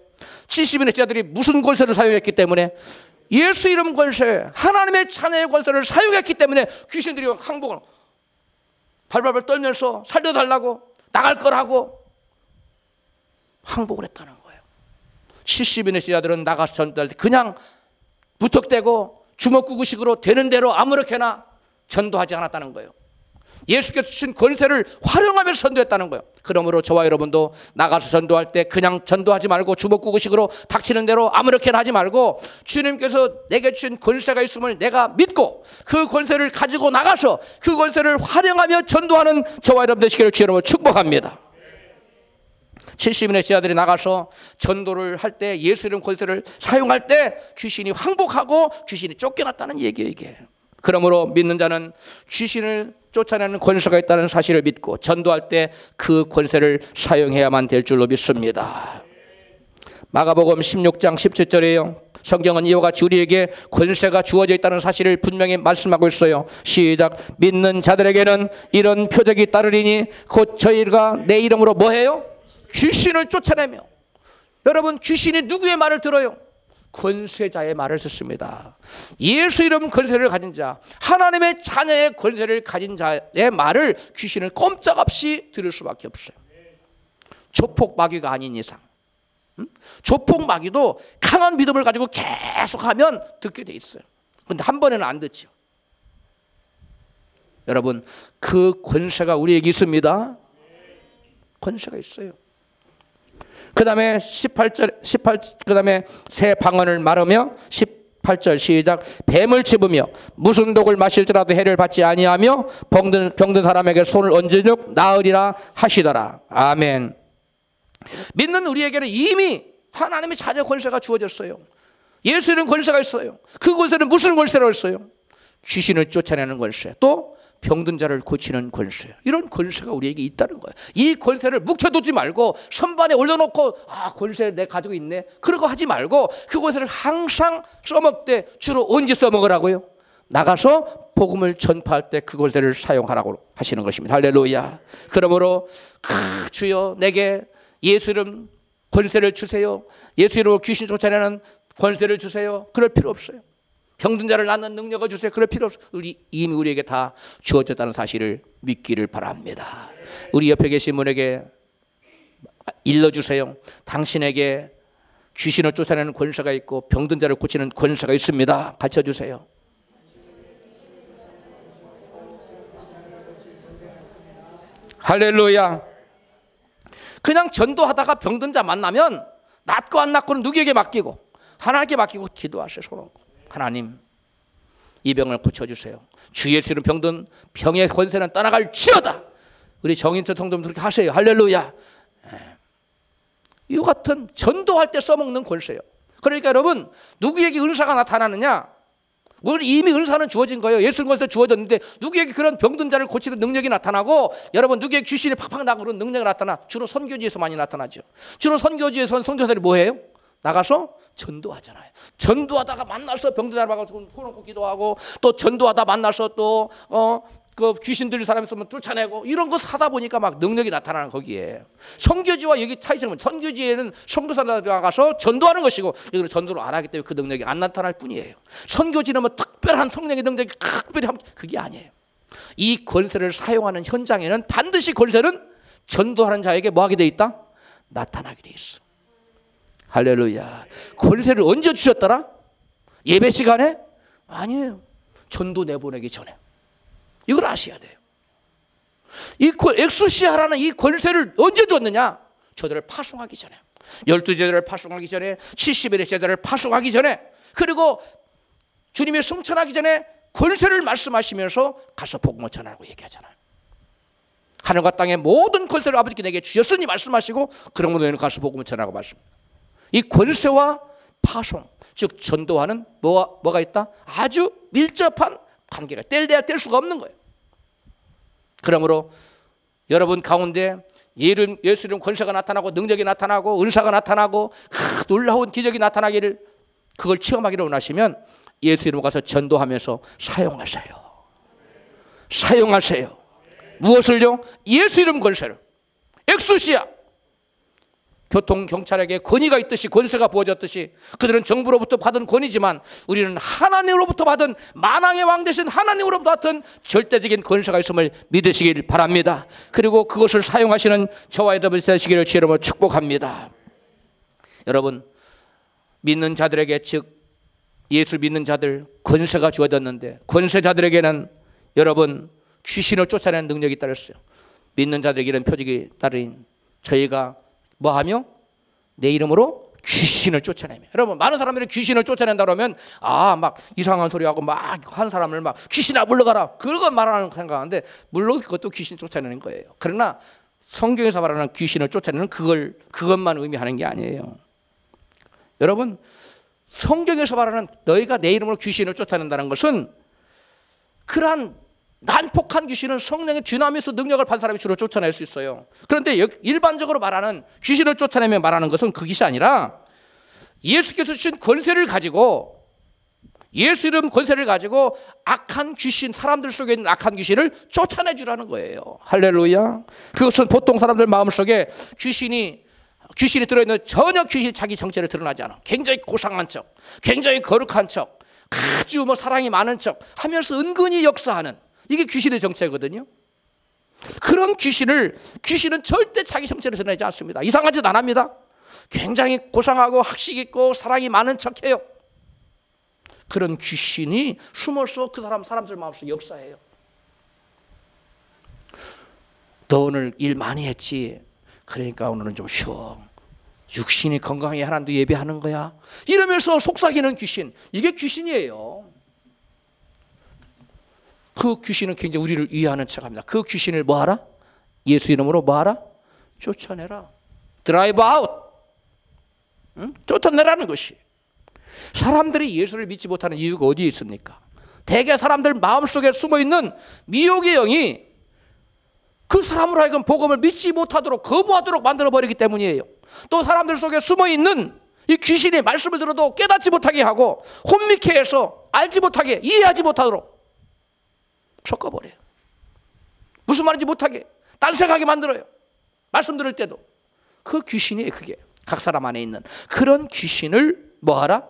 70인의 제자들이 무슨 권세를 사용했기 때문에? 예수 이름 권세, 하나님의 자녀의 권세를 사용했기 때문에 귀신들이 항복을 발발발 떨면서 살려달라고, 나갈 거라고 항복을 했다는 거예요. 70인의 제자들은 나가서 전도할 때 그냥 무턱대고 주먹구구식으로 되는 대로 아무렇게나 전도하지 않았다는 거예요. 예수께서 주신 권세를 활용하면서 전도했다는 거예요. 그러므로 저와 여러분도 나가서 전도할 때 그냥 전도하지 말고 주먹구구식으로 닥치는 대로 아무렇게나 하지 말고 주님께서 내게 주신 권세가 있음을 내가 믿고 그 권세를 가지고 나가서 그 권세를 활용하며 전도하는 저와 여러분 되시기를 주님으로 축복합니다. 70인의 제자들이 나가서 전도를 할 때 예수 이름 권세를 사용할 때 귀신이 항복하고 귀신이 쫓겨났다는 얘기예요, 이게. 그러므로 믿는 자는 귀신을 쫓아내는 권세가 있다는 사실을 믿고 전도할 때 그 권세를 사용해야만 될 줄로 믿습니다. 마가복음 16장 17절이에요. 성경은 이와 같이 우리에게 권세가 주어져 있다는 사실을 분명히 말씀하고 있어요. 시작. 믿는 자들에게는 이런 표적이 따르리니 곧 저희가 내 이름으로 뭐해요? 귀신을 쫓아내며. 여러분, 귀신이 누구의 말을 들어요? 권세자의 말을 듣습니다. 예수 이름 권세를 가진 자, 하나님의 자녀의 권세를 가진 자의 말을 귀신을 꼼짝없이 들을 수밖에 없어요. 조폭 마귀가 아닌 이상. 조폭 마귀도 강한 믿음을 가지고 계속하면 듣게 돼 있어요. 근데 한 번에는 안 듣죠. 여러분, 그 권세가 우리에게 있습니다. 권세가 있어요. 그 다음에 18, 그 다음에 새 방언을 말하며 18절 시작. 뱀을 집으며 무슨 독을 마실지라도 해를 받지 아니하며 병든 사람에게 손을 얹으즉 나으리라 하시더라. 아멘. 믿는 우리에게는 이미 하나님의 자녀 권세가 주어졌어요. 예수는 권세가 있어요. 그 권세는 무슨 권세라고 했어요? 귀신을 쫓아내는 권세, 또 병든 자를 고치는 권세. 이런 권세가 우리에게 있다는 거예요. 이 권세를 묵혀두지 말고 선반에 올려놓고 권세 내 가지고 있네, 그러고 하지 말고 그 권세를 항상 써먹되 주로 언제 써먹으라고요? 나가서 복음을 전파할 때 그 권세를 사용하라고 하시는 것입니다. 할렐루야. 그러므로 주여 내게 예수 이름 권세를 주세요. 예수 이름으로 귀신 쫓아내는 권세를 주세요. 그럴 필요 없어요. 병든 자를 낫는 능력을 주세요. 그럴 필요 없어요. 이미 우리에게 다 주어졌다는 사실을 믿기를 바랍니다. 우리 옆에 계신 분에게 일러주세요. 당신에게 귀신을 쫓아내는 권세가 있고 병든 자를 고치는 권세가 있습니다. 가르쳐주세요. 할렐루야. 그냥 전도하다가 병든 자 만나면 낫고 안 낫고는 누구에게 맡기고 하나님께 맡기고 기도하세요. 손 얹고 하나님 이 병을 고쳐주세요. 주 예수 이름 병든 병의 권세는 떠나갈지어다. 우리 정인철 성도님 그렇게 하세요. 할렐루야. 이와 같은 전도할 때 써먹는 권세요. 그러니까 여러분 누구에게 은사가 나타나느냐? 이미 은사는 주어진 거예요. 예수님 권세 주어졌는데 누구에게 그런 병든 자를 고치는 능력이 나타나고 여러분 누구에게 귀신이 팍팍 나고 그런 능력이 나타나? 주로 선교지에서 많이 나타나죠. 주로 선교지에서는 선교사들이 뭐해요? 나가서 전도하잖아요. 전도하다가 만나서 병든 자를 봐가지고 손 얹고 기도하고 또 전도하다 만나서 또 그 귀신 들린 사람이 있으면 쫓아내고 이런 거 하다 보니까 막 능력이 나타나는 거기에. 선교지와 여기 차이점은 선교지에는 선교사들이 나가서 전도하는 것이고 여기는 전도를 안 하기 때문에 그 능력이 안 나타날 뿐이에요. 선교지는 뭐 특별한 성령의 능력이 특별히 그게 아니에요. 이 권세를 사용하는 현장에는 반드시 권세는 전도하는 자에게 뭐하게 돼 있다? 나타나게 돼 있어. 할렐루야. 권세를 언제 주셨더라? 예배 시간에? 아니에요. 전도 내보내기 전에. 이걸 아셔야 돼요. 이 엑소시아라는 이 권세를 언제 줬느냐? 저들을 파송하기 전에, 12제자를 파송하기 전에, 70일의 제자를 파송하기 전에, 그리고 주님의 승천하기 전에 권세를 말씀하시면서 가서 복음을 전하라고 얘기하잖아요. 하늘과 땅의 모든 권세를 아버지께 내게 주셨으니 말씀하시고 그런 분들은 가서 복음을 전하라고 말씀합니다. 이 권세와 파송, 즉 전도하는 뭐가 있다? 아주 밀접한 관계가 뗄래야 뗄 수가 없는 거예요. 그러므로 여러분 가운데 예수 이름 권세가 나타나고 능력이 나타나고 은사가 나타나고 놀라운 기적이 나타나기를 그걸 체험하기를 원하시면 예수 이름 가서 전도하면서 사용하세요. 사용하세요. 무엇을요? 예수 이름 권세를. 엑소시아. 교통경찰에게 권위가 있듯이 권세가 부어졌듯이 그들은 정부로부터 받은 권위지만 우리는 하나님으로부터 받은 만왕의 왕 되신 하나님으로부터 받은 절대적인 권세가 있음을 믿으시길 바랍니다. 그리고 그것을 사용하시는 저와 여러분이 되시기를 주의 이름으로 축복합니다. 여러분 믿는 자들에게 즉 예수를 믿는 자들 권세가 주어졌는데 권세자들에게는 여러분 귀신을 쫓아내는 능력이 따랐어요. 믿는 자들에게 이런 표적이 따른 저희가 뭐하며? 내 이름으로 귀신을 쫓아내며. 여러분 많은 사람들이 귀신을 쫓아낸다 그러면 막 이상한 소리하고 막 한 사람을 막 귀신아 물러가라 그런 말하는 생각하는데 물론 그것도 귀신 쫓아내는 거예요. 그러나 성경에서 말하는 귀신을 쫓아내는 그것만 의미하는 게 아니에요. 여러분 성경에서 말하는 너희가 내 이름으로 귀신을 쫓아낸다는 것은 그러한 난폭한 귀신은 성령의 뒤나면서 능력을 받은 사람이 주로 쫓아낼 수 있어요. 그런데 일반적으로 말하는 귀신을 쫓아내며 말하는 것은 그것이 아니라 예수께서 주신 권세를 가지고 예수 이름 권세를 가지고 악한 귀신, 사람들 속에 있는 악한 귀신을 쫓아내 주라는 거예요. 할렐루야. 그것은 보통 사람들 마음속에 귀신이 들어있는 전혀 귀신이 자기 정체를 드러나지 않아. 굉장히 고상한 척, 굉장히 거룩한 척, 아주 사랑이 많은 척 하면서 은근히 역사하는 이게 귀신의 정체거든요. 그런 귀신은 절대 자기 정체를 드러내지 않습니다. 이상한 짓 안 합니다. 굉장히 고상하고 학식 있고 사랑이 많은 척해요. 그런 귀신이 숨어서 그 사람들 마음속에 역사해요. 너 오늘 일 많이 했지? 그러니까 오늘은 좀 쉬어. 육신이 건강해 하나님도 예배하는 거야. 이러면서 속삭이는 귀신. 이게 귀신이에요. 그 귀신은 굉장히 우리를 위하는 척합니다. 그 귀신을 뭐하라? 예수 이름으로 뭐하라? 쫓아내라. 드라이브 아웃. 쫓아내라는 것이. 사람들이 예수를 믿지 못하는 이유가 어디에 있습니까? 대개 사람들 마음속에 숨어있는 미혹의 영이 그 사람으로 하여금 복음을 믿지 못하도록 거부하도록 만들어버리기 때문이에요. 또 사람들 속에 숨어있는 이 귀신이 말씀을 들어도 깨닫지 못하게 하고 혼미케 해서 알지 못하게, 이해하지 못하도록 섞어버려요. 무슨 말인지 못하게, 딴생각하게 만들어요. 말씀 들을 때도. 그 귀신이 그게 각 사람 안에 있는 그런 귀신을 뭐하라?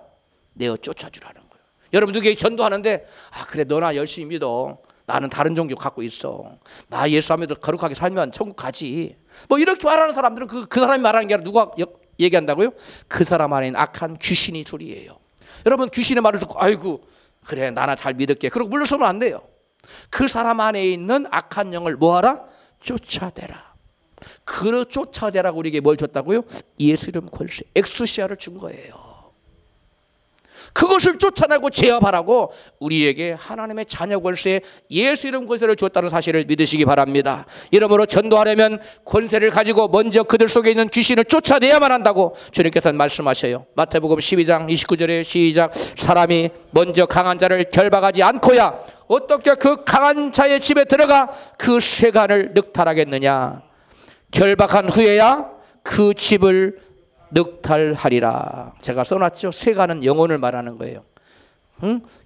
내어 쫓아주라는 거예요. 여러분 누구에게 전도하는데 그래 너나 열심히 믿어. 나는 다른 종교 갖고 있어. 나 예수 안 믿어 거룩하게 살면 천국 가지. 뭐 이렇게 말하는 사람들은 그 사람이 말하는 게 아니라 누가 얘기한다고요? 그 사람 안에 있는 악한 귀신이 소리예요. 여러분 귀신의 말을 듣고 아이고 그래 나나 잘 믿을게 그러고 물러서면 안 돼요. 그 사람 안에 있는 악한 영을 뭐하라? 쫓아내라. 그 쫓아내라고 우리에게 뭘 줬다고요? 예수 이름 권세, 엑스시아를 준 거예요. 그것을 쫓아내고 제압하라고 우리에게 하나님의 자녀 권세, 예수 이름 권세를 줬다는 사실을 믿으시기 바랍니다. 이러므로 전도하려면 권세를 가지고 먼저 그들 속에 있는 귀신을 쫓아내야만 한다고 주님께서는 말씀하셔요. 마태복음 12장 29절에 시작. 사람이 먼저 강한 자를 결박하지 않고야 어떻게 그 강한 자의 집에 들어가 그 세간을 늑탈하겠느냐. 결박한 후에야 그 집을 늑탈하리라. 제가 써놨죠. 세간은 영혼을 말하는 거예요.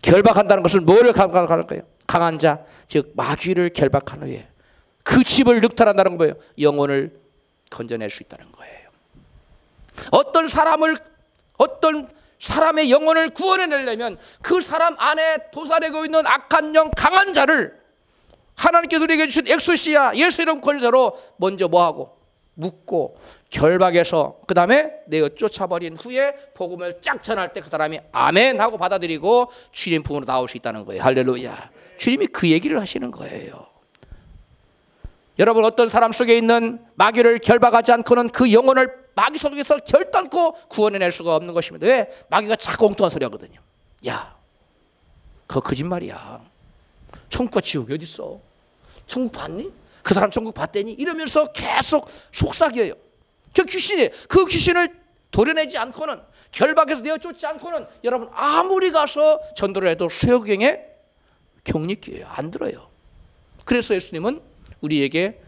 결박한다는 것은 뭐를 결박하는 거예요? 강한 자, 즉 마귀를 결박한 후에 그 집을 늑탈한다는 거예요. 영혼을 건져낼 수 있다는 거예요. 어떤 사람의 영혼을 구원해내려면 그 사람 안에 도사되고 있는 악한 영, 강한 자를 하나님께서 우리에게 주신 엑소시아 예수 이름 권세로 먼저 뭐하고 묶고 결박해서 그 다음에 내어 쫓아버린 후에 복음을 쫙 전할 때 그 사람이 아멘 하고 받아들이고 주님 품으로 나올 수 있다는 거예요. 할렐루야. 주님이 그 얘기를 하시는 거예요. 여러분 어떤 사람 속에 있는 마귀를 결박하지 않고는 그 영혼을 마귀 속에서 결단코 구원해낼 수가 없는 것입니다. 왜? 마귀가 자꾸 엉뚱한 소리 하거든요. 야 그거 거짓말이야. 천국과 지옥이 어디 있어? 천국 봤니? 그 사람 천국 봤대니? 이러면서 계속 속삭여요. 그 귀신을 도려내지 않고는 결박해서 내어 쫓지 않고는 여러분 아무리 가서 전도를 해도 수요경에 격리기예요. 안 들어요. 그래서 예수님은 우리에게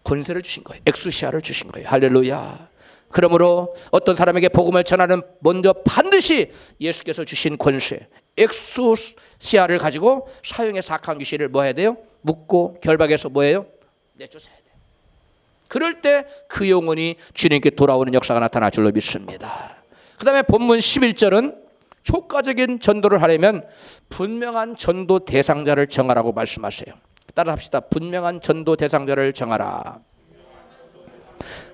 권세를 주신 거예요. 엑스시아를 주신 거예요. 할렐루야. 그러므로 어떤 사람에게 복음을 전하는 먼저 반드시 예수께서 주신 권세 엑스시아를 가지고 사형의 악한 귀신을 뭐 해야 돼요? 묶고 결박해서 뭐예요? 내쫓아야 돼요. 그럴 때 그 영혼이 주님께 돌아오는 역사가 나타날 줄로 믿습니다. 그 다음에 본문 11절은 효과적인 전도를 하려면 분명한 전도 대상자를 정하라고 말씀하세요. 따라 합시다. 분명한 전도 대상자를 정하라.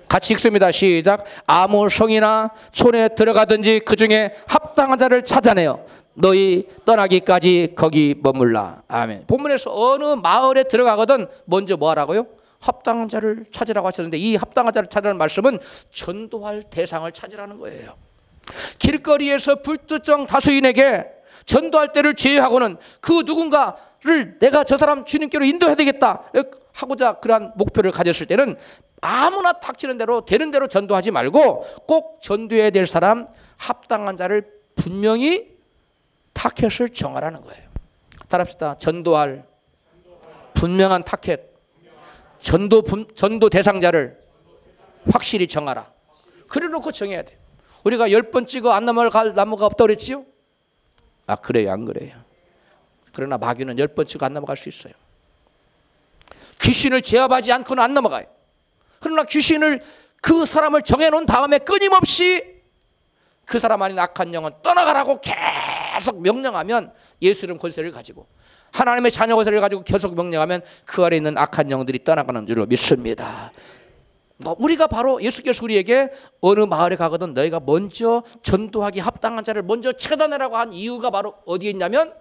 같이 읽습니다. 시작. 아무 성이나 촌에 들어가든지 그 중에 합당한 자를 찾아내어 너희 떠나기까지 거기 머물라. 아멘. 본문에서 어느 마을에 들어가거든 먼저 뭐 하라고요? 합당한 자를 찾으라고 하셨는데 이 합당한 자를 찾으라는 말씀은 전도할 대상을 찾으라는 거예요. 길거리에서 불특정 다수인에게 전도할 때를 제외하고는 그 누군가를 내가 저 사람 주님께로 인도해야 되겠다 하고자 그러한 목표를 가졌을 때는 아무나 닥치는 대로 되는 대로 전도하지 말고 꼭 전도해야 될 사람 합당한 자를 분명히 타켓을 정하라는 거예요. 따라합시다. 전도할 분명한 타켓 전도 대상자를 확실히 정하라. 그래 놓고 정해야 돼요. 우리가 10번 찍어 안 넘어갈 나무가 없다고 그랬지요? 그래요? 안 그래요? 그러나 마귀는 10번 찍어 안 넘어갈 수 있어요. 귀신을 제압하지 않고는 안 넘어가요. 그러나 귀신을 그 사람을 정해놓은 다음에 끊임없이 그 사람 안에 악한 영은 떠나가라고 계속 명령하면 예수 이름 권세를 가지고 하나님의 자녀 권세를 가지고 계속 명령하면 그 안에 있는 악한 영들이 떠나가는 줄로 믿습니다. 우리가 바로 예수께서 우리에게 어느 마을에 가거든 너희가 먼저 전도하기 합당한 자를 먼저 찾아내라고 한 이유가 바로 어디에 있냐면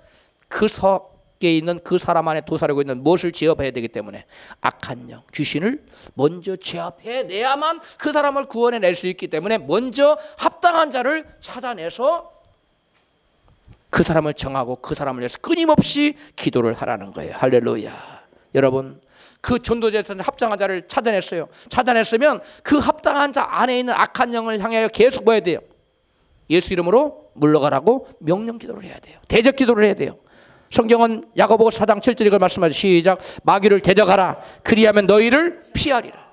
그 속에 있는 그 사람 안에 도사리고 있는 무엇을 제압해야 되기 때문에 악한 영, 귀신을 먼저 제압해내야만 그 사람을 구원해낼 수 있기 때문에 먼저 합당한 자를 찾아내서 그 사람을 정하고 그 사람을 위해서 끊임없이 기도를 하라는 거예요. 할렐루야. 여러분 그 전도자에서는 합당한 자를 찾아냈어요. 찾아냈으면 그 합당한 자 안에 있는 악한 영을 향하여 계속 뭐 해야 돼요? 예수 이름으로 물러가라고 명령 기도를 해야 돼요. 대적 기도를 해야 돼요. 성경은 야고보 4장 7절 이걸 말씀하죠. 시작. 마귀를 대적하라. 그리하면 너희를 피하리라.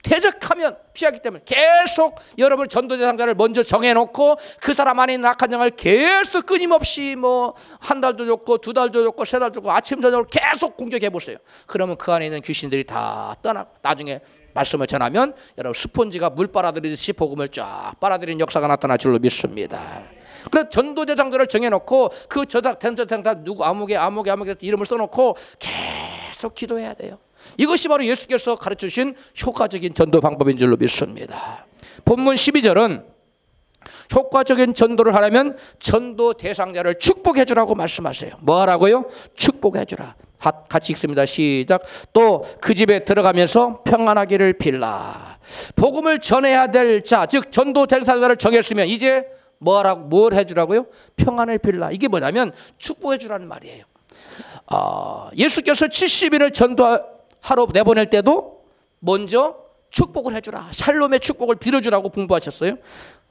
대적하면 피하기 때문에 계속 여러분 전도 대상자를 먼저 정해놓고 그 사람 안에 있는 악한 영을 계속 끊임없이 뭐 한 달도 좋고 두 달도 좋고 세 달도 좋고 아침 저녁으로 계속 공격해 보세요. 그러면 그 안에 있는 귀신들이 다 떠나 나중에 말씀을 전하면 여러분 스폰지가 물 빨아들이듯이 복음을 쫙 빨아들이는 역사가 나타날 줄로 믿습니다. 그래서 전도 대상자를 정해놓고 그 대상자 누구 아무개 이름을 써놓고 계속 기도해야 돼요. 이것이 바로 예수께서 가르쳐주신 효과적인 전도 방법인 줄로 믿습니다. 본문 12절은 효과적인 전도를 하려면 전도 대상자를 축복해 주라고 말씀하세요. 뭐 하라고요? 축복해 주라. 같이 읽습니다. 시작. 또 그 집에 들어가면서 평안하기를 빌라. 복음을 전해야 될 자, 즉 전도 대상자를 정했으면 이제 뭘 해주라고요? 평안을 빌라. 이게 뭐냐면 축복해 주라는 말이에요. 예수께서 70인을 전도하러 내보낼 때도 먼저 축복을 해주라. 샬롬의 축복을 빌어주라고 분부하셨어요.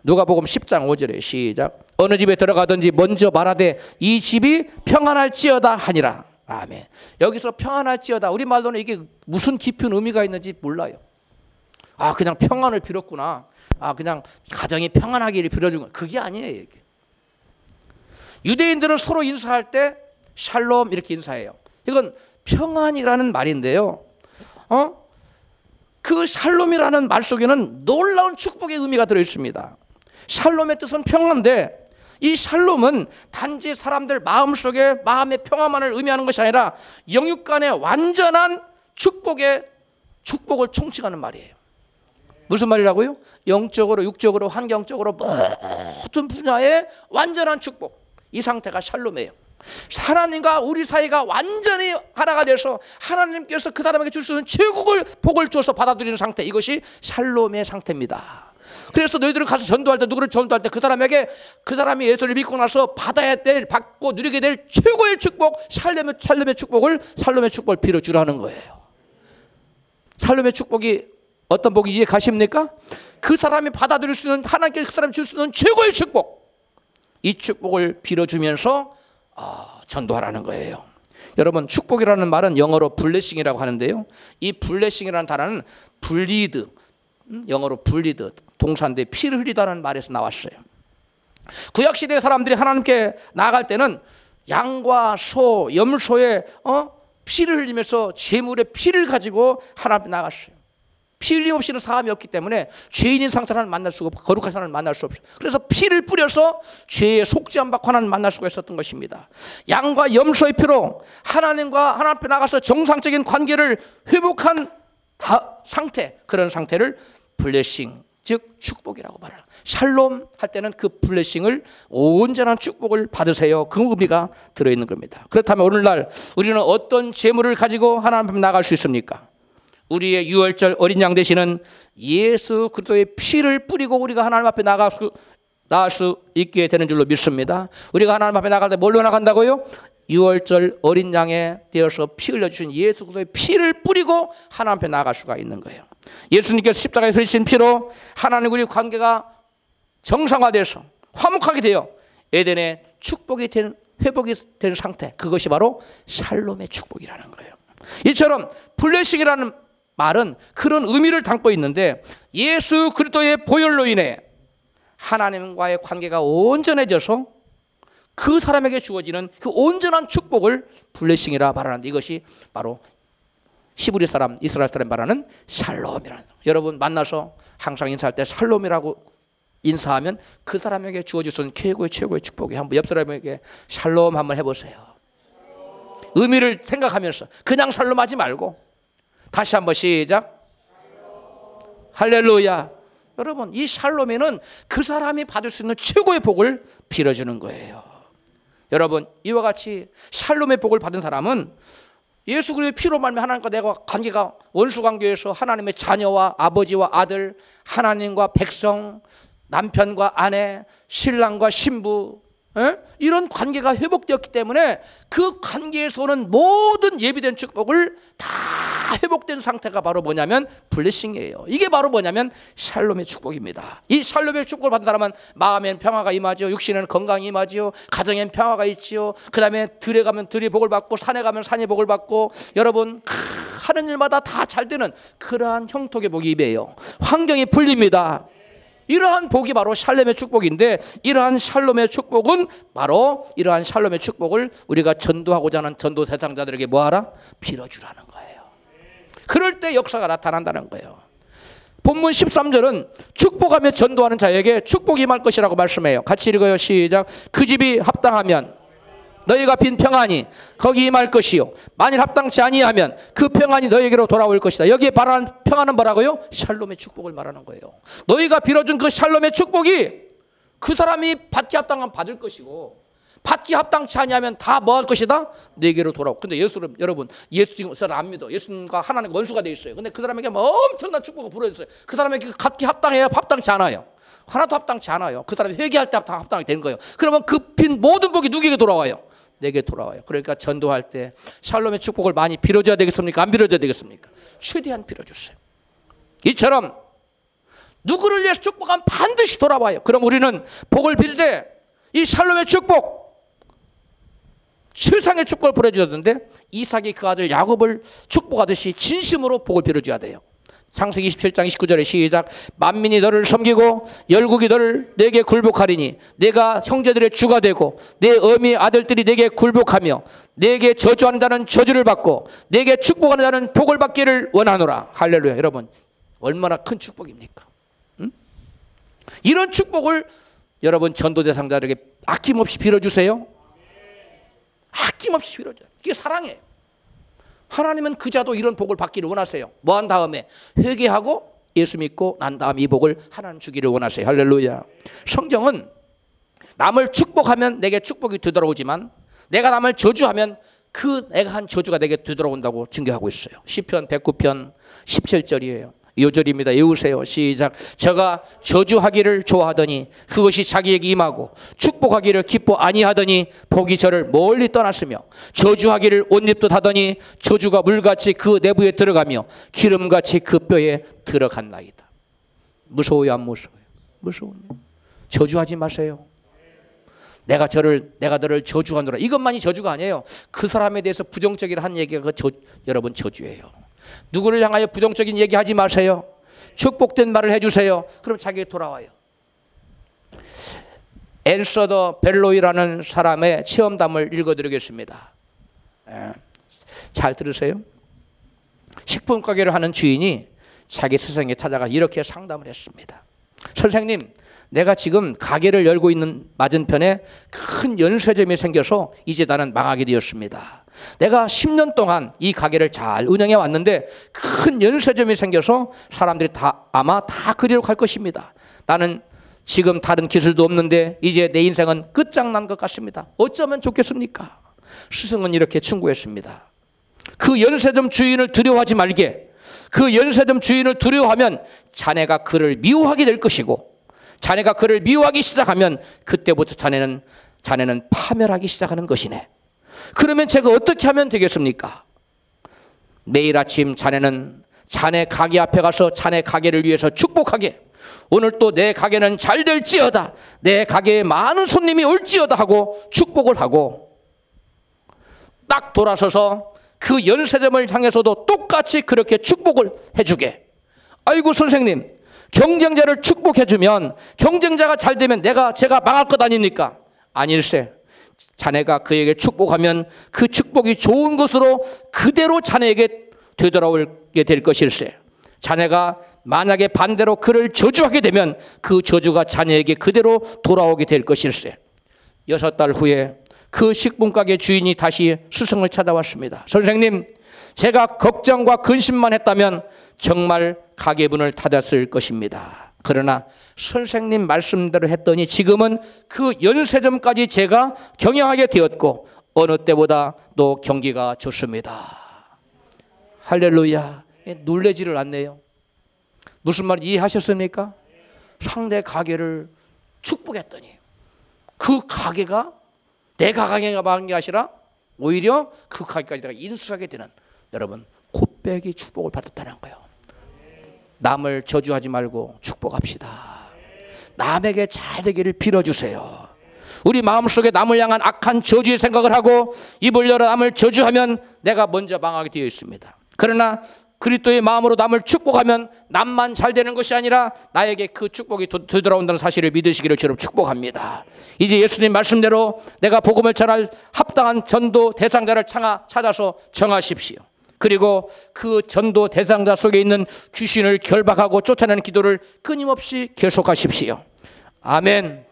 누가복음 10장 5절에 시작. 어느 집에 들어가든지 먼저 말하되 이 집이 평안할지어다 하니라. 아멘. 여기서 평안할지어다, 우리말로는 이게 무슨 깊은 의미가 있는지 몰라요. 그냥 평안을 빌었구나. 그냥 가정이 평안하기를 빌어준 건 그게 아니에요. 이게. 유대인들은 서로 인사할 때 샬롬 이렇게 인사해요. 이건 평안이라는 말인데요. 그 샬롬이라는 말 속에는 놀라운 축복의 의미가 들어 있습니다. 샬롬의 뜻은 평안인데 이 샬롬은 단지 사람들 마음속에 마음의 평화만을 의미하는 것이 아니라 영육 간의 완전한 축복을 총칭하는 말이에요. 무슨 말이라고요? 영적으로, 육적으로, 환경적으로 모든 분야의 완전한 축복. 이 상태가 샬롬이에요. 하나님과 우리 사이가 완전히 하나가 돼서 하나님께서 그 사람에게 줄 수 있는 최고의 복을 주어서 받아들이는 상태, 이것이 샬롬의 상태입니다. 그래서 너희들은 가서 전도할 때, 누구를 전도할 때 그 사람에게 그 사람이 예수를 믿고 나서 받고 누리게 될 최고의 축복, 샬롬의 축복을 빌어주라는 거예요. 샬롬의 축복이 어떤 복이 이해 가십니까? 그 사람이 받아들일 수 있는, 하나님께 그 사람이 줄 수 있는 최고의 축복, 이 축복을 빌어주면서 전도하라는 거예요. 여러분, 축복이라는 말은 영어로 블레싱이라고 하는데요, 이 블레싱이라는 단어는 블리드, 영어로 블리드, 동사인데 피를 흘리다는 말에서 나왔어요. 구약시대의 사람들이 하나님께 나아갈 때는 양과 소, 염소의 피를 흘리면서 제물의 피를 가지고 하나님 앞에 나갔어요. 피 흘림 없이는 사함이 없기 때문에 죄인인 상태를 만날 수가 없고 거룩한 사람을 만날 수 없어요. 그래서 피를 뿌려서 죄에 속죄함 받고 하나님 만날 수가 있었던 것입니다. 양과 염소의 피로 하나님 앞에 나가서 정상적인 관계를 회복한 상태, 그런 상태를 블레싱, 즉 축복이라고 말해요. 샬롬 할 때는 그 블레싱을, 온전한 축복을 받으세요, 그 의미가 들어있는 겁니다. 그렇다면 오늘날 우리는 어떤 재물을 가지고 하나님 앞에 나갈 수 있습니까? 우리의 유월절 어린 양 되시는 예수 그리스도의 피를 뿌리고 우리가 하나님 앞에 나갈 수 있게 되는 줄로 믿습니다. 우리가 하나님 앞에 나갈 때 뭘로 나간다고요? 유월절 어린 양에 되어서 피 흘려주신 예수 그리스도의 피를 뿌리고 하나님 앞에 나갈 수가 있는 거예요. 예수님께서 십자가에 흘리신 피로 하나님 우리 관계가 정상화돼서 화목하게 되어 에덴의 회복이 된 상태, 그것이 바로 샬롬의 축복이라는 거예요. 이처럼 블레싱이라는 말은 그런 의미를 담고 있는데, 예수 그리스도의 보혈로 인해 하나님과의 관계가 온전해져서 그 사람에게 주어지는 그 온전한 축복을 블레싱이라 말하는데, 이것이 바로 히브리 사람, 이스라엘 사람 말하는 샬롬이라는 거예요. 여러분 만나서 항상 인사할 때 샬롬이라고 인사하면 그 사람에게 주어질 수 있는 최고의 축복이, 한번 옆 사람에게 샬롬 한번 해보세요. 의미를 생각하면서 그냥 샬롬하지 말고 다시 한번 시작. 할렐루야. 여러분, 이 샬롬에는 그 사람이 받을 수 있는 최고의 복을 빌어주는 거예요. 여러분, 이와 같이 샬롬의 복을 받은 사람은 예수 그리스도의 피로 말미암아 하나님과 내가 관계가 원수 관계에서 하나님의 자녀와 아버지와 아들, 하나님과 백성, 남편과 아내, 신랑과 신부, 이런 관계가 회복되었기 때문에 그 관계에서 오는 모든 예비된 축복을 다 회복된 상태가 바로 뭐냐면 블레싱이에요. 이게 바로 뭐냐면 샬롬의 축복입니다. 이 샬롬의 축복을 받은 사람은 마음엔 평화가 임하지요, 육신에는 건강이 임하지요, 가정엔 평화가 있지요, 그 다음에 들에 가면 들의 복을 받고 산에 가면 산의 복을 받고, 여러분 하는 일마다 다 잘 되는 그러한 형통의 복이 임해요. 환경이 풀립니다. 이러한 복이 바로 샬롬의 축복인데, 이러한 샬롬의 축복은 바로 이러한 샬롬의 축복을 우리가 전도하고자 하는 전도 대상자들에게 뭐하라? 빌어주라는 거예요. 그럴 때 역사가 나타난다는 거예요. 본문 13절은 축복하며 전도하는 자에게 축복이 임할 것이라고 말씀해요. 같이 읽어요. 시작. 그 집이 합당하면 너희가 빈 평안이 거기 임할 것이요, 만일 합당치 아니하면 그 평안이 너희에게로 돌아올 것이다. 여기에 말하는 평안은 뭐라고요? 샬롬의 축복을 말하는 거예요. 너희가 빌어준 그 샬롬의 축복이 그 사람이 받기 합당하면 받을 것이고, 받기 합당치 아니하면 다 뭐 할 것이다? 내게로 돌아오고. 근데 여러분 예수 지금 안 믿어. 예수님과 하나님 원수가 돼 있어요. 근데 그 사람에게 뭐 엄청난 축복을 불어줬어요. 그 사람에게 받기 합당해야 합당치 않아요. 하나도 합당치 않아요. 그 사람이 회개할 때 합당이 되는 거예요. 그러면 그 빈 모든 복이 누구에게 돌아와요? 내게 돌아와요. 그러니까 전도할 때 샬롬의 축복을 많이 빌어줘야 되겠습니까? 안 빌어줘야 되겠습니까? 최대한 빌어주세요. 이처럼 누구를 위해서 축복하면 반드시 돌아와요. 그럼 우리는 복을 빌 때 이 샬롬의 축복, 세상의 축복을 빌어주었는데 이삭이 그 아들 야곱을 축복하듯이 진심으로 복을 빌어줘야 돼요. 창세기 27장 29절에 시작. 만민이 너를 섬기고 열국이 너를 내게 굴복하리니 내가 형제들의 주가 되고 내 어미의 아들들이 내게 굴복하며 내게 저주하는 자는 저주를 받고 내게 축복하는 자는 복을 받기를 원하노라. 할렐루야. 여러분 얼마나 큰 축복입니까? 응? 이런 축복을 여러분 전도 대상자들에게 아낌없이 빌어주세요. 아낌없이 빌어줘요. 이게 사랑이에요. 하나님은 그자도 이런 복을 받기를 원하세요. 뭐 한 다음에 회개하고 예수 믿고 난 다음 이 복을 하나님 주기를 원하세요. 할렐루야. 성경은 남을 축복하면 내게 축복이 되돌아오지만 내가 남을 저주하면 그 내가 한 저주가 내게 되돌아온다고 증거하고 있어요. 시편 109편 17절이에요. 요절입니다. 외우세요. 시작. 저가 저주하기를 좋아하더니 그것이 자기에게 임하고 축복하기를 기뻐 아니하더니 복이 저를 멀리 떠났으며 저주하기를 옷입듯 하더니 저주가 물같이 그 내부에 들어가며 기름같이 그 뼈에 들어갔나이다. 무서워요? 안 무서워요? 무서워요. 저주하지 마세요. 내가 너를 저주하노라. 이것만이 저주가 아니에요. 그 사람에 대해서 부정적인 한 얘기가 여러분 저주예요. 누구를 향하여 부정적인 얘기하지 마세요. 축복된 말을 해주세요. 그럼 자기에 돌아와요. 앤서더 벨로이라는 사람의 체험담을 읽어드리겠습니다. 잘 들으세요. 식품 가게를 하는 주인이 자기 스승에게 찾아가 이렇게 상담을 했습니다. 선생님, 내가 지금 가게를 열고 있는 맞은편에 큰 연쇄점이 생겨서 이제 나는 망하게 되었습니다. 내가 10년 동안 이 가게를 잘 운영해 왔는데 큰 연쇄점이 생겨서 사람들이 아마 다 그리로 갈 것입니다. 나는 지금 다른 기술도 없는데 이제 내 인생은 끝장난 것 같습니다. 어쩌면 좋겠습니까? 스승은 이렇게 충고했습니다. 그 연쇄점 주인을 두려워하지 말게. 그 연쇄점 주인을 두려워하면 자네가 그를 미워하게 될 것이고, 자네가 그를 미워하기 시작하면 그때부터 자네는 파멸하기 시작하는 것이네. 그러면 제가 어떻게 하면 되겠습니까? 매일 아침 자네는 자네 가게 앞에 가서 자네 가게를 위해서 축복하게, 오늘 또 내 가게는 잘 될지어다, 내 가게에 많은 손님이 올지어다 하고 축복을 하고, 딱 돌아서서 그 연쇄점을 향해서도 똑같이 그렇게 축복을 해주게. 아이고 선생님, 경쟁자를 축복해주면 경쟁자가 잘 되면 제가 망할 것 아닙니까? 아닐세. 자네가 그에게 축복하면 그 축복이 좋은 것으로 그대로 자네에게 되돌아오게 될 것일세. 자네가 만약에 반대로 그를 저주하게 되면 그 저주가 자네에게 그대로 돌아오게 될 것일세. 6달 후에 그 식품가게 주인이 다시 스승을 찾아왔습니다. 선생님, 제가 걱정과 근심만 했다면 정말 가게 문을 닫았을 것입니다. 그러나 선생님 말씀대로 했더니 지금은 그 연쇄점까지 제가 경영하게 되었고 어느 때보다 또 경기가 좋습니다. 할렐루야. 놀래지를 않네요. 무슨 말인지 이해하셨습니까? 상대 가게를 축복했더니 그 가게가 내가 가게가 망한 게 아니라 오히려 그 가게까지 내가 인수하게 되는, 여러분 곱빼기 축복을 받았다는 거예요. 남을 저주하지 말고 축복합시다. 남에게 잘 되기를 빌어주세요. 우리 마음속에 남을 향한 악한 저주의 생각을 하고 입을 열어 남을 저주하면 내가 먼저 망하게 되어 있습니다. 그러나 그리스도의 마음으로 남을 축복하면 남만 잘 되는 것이 아니라 나에게 그 축복이 되돌아온다는 사실을 믿으시기를 주로 축복합니다. 이제 예수님 말씀대로 내가 복음을 전할 합당한 전도 대상자를 찾아서 정하십시오. 그리고 그 전도 대상자 속에 있는 귀신을 결박하고 쫓아내는 기도를 끊임없이 계속하십시오. 아멘.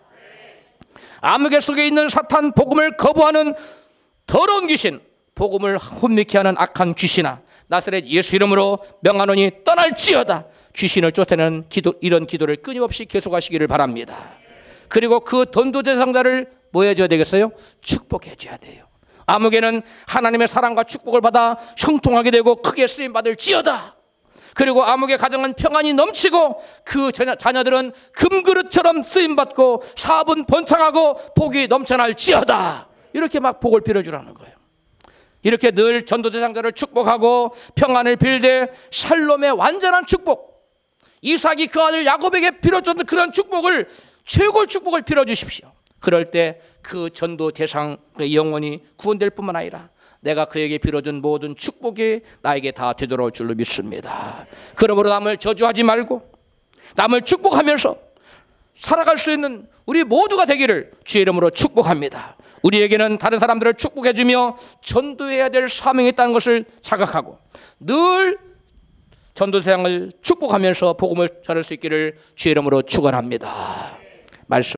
암흑의 속에 있는 사탄, 복음을 거부하는 더러운 귀신, 복음을 혼미케 하는 악한 귀신아, 나사렛 예수 이름으로 명하노니 떠날지어다. 귀신을 쫓아내는 기도, 이런 기도를 끊임없이 계속하시기를 바랍니다. 그리고 그 전도 대상자를 뭐 해줘야 되겠어요? 축복해 줘야 돼요. 암흑에는 하나님의 사랑과 축복을 받아 형통하게 되고 크게 쓰임받을지어다. 그리고 암흑의 가정은 평안이 넘치고 그 자녀들은 금그릇처럼 쓰임받고 사업은 번창하고 복이 넘쳐날지어다. 이렇게 막 복을 빌어주라는 거예요. 이렇게 늘 전도 대상자를 축복하고 평안을 빌되 샬롬의 완전한 축복, 이삭이 그 아들 야곱에게 빌어줬던 그런 축복을, 최고의 축복을 빌어주십시오. 그럴 때 그 전도 대상의 영혼이 구원될 뿐만 아니라 내가 그에게 빌어준 모든 축복이 나에게 다 되돌아올 줄로 믿습니다. 그러므로 남을 저주하지 말고 남을 축복하면서 살아갈 수 있는 우리 모두가 되기를 주의 이름으로 축복합니다. 우리에게는 다른 사람들을 축복해주며 전도해야 될 사명이 있다는 것을 자각하고 늘 전도 대상을 축복하면서 복음을 전할 수 있기를 주의 이름으로 축원합니다. 말씀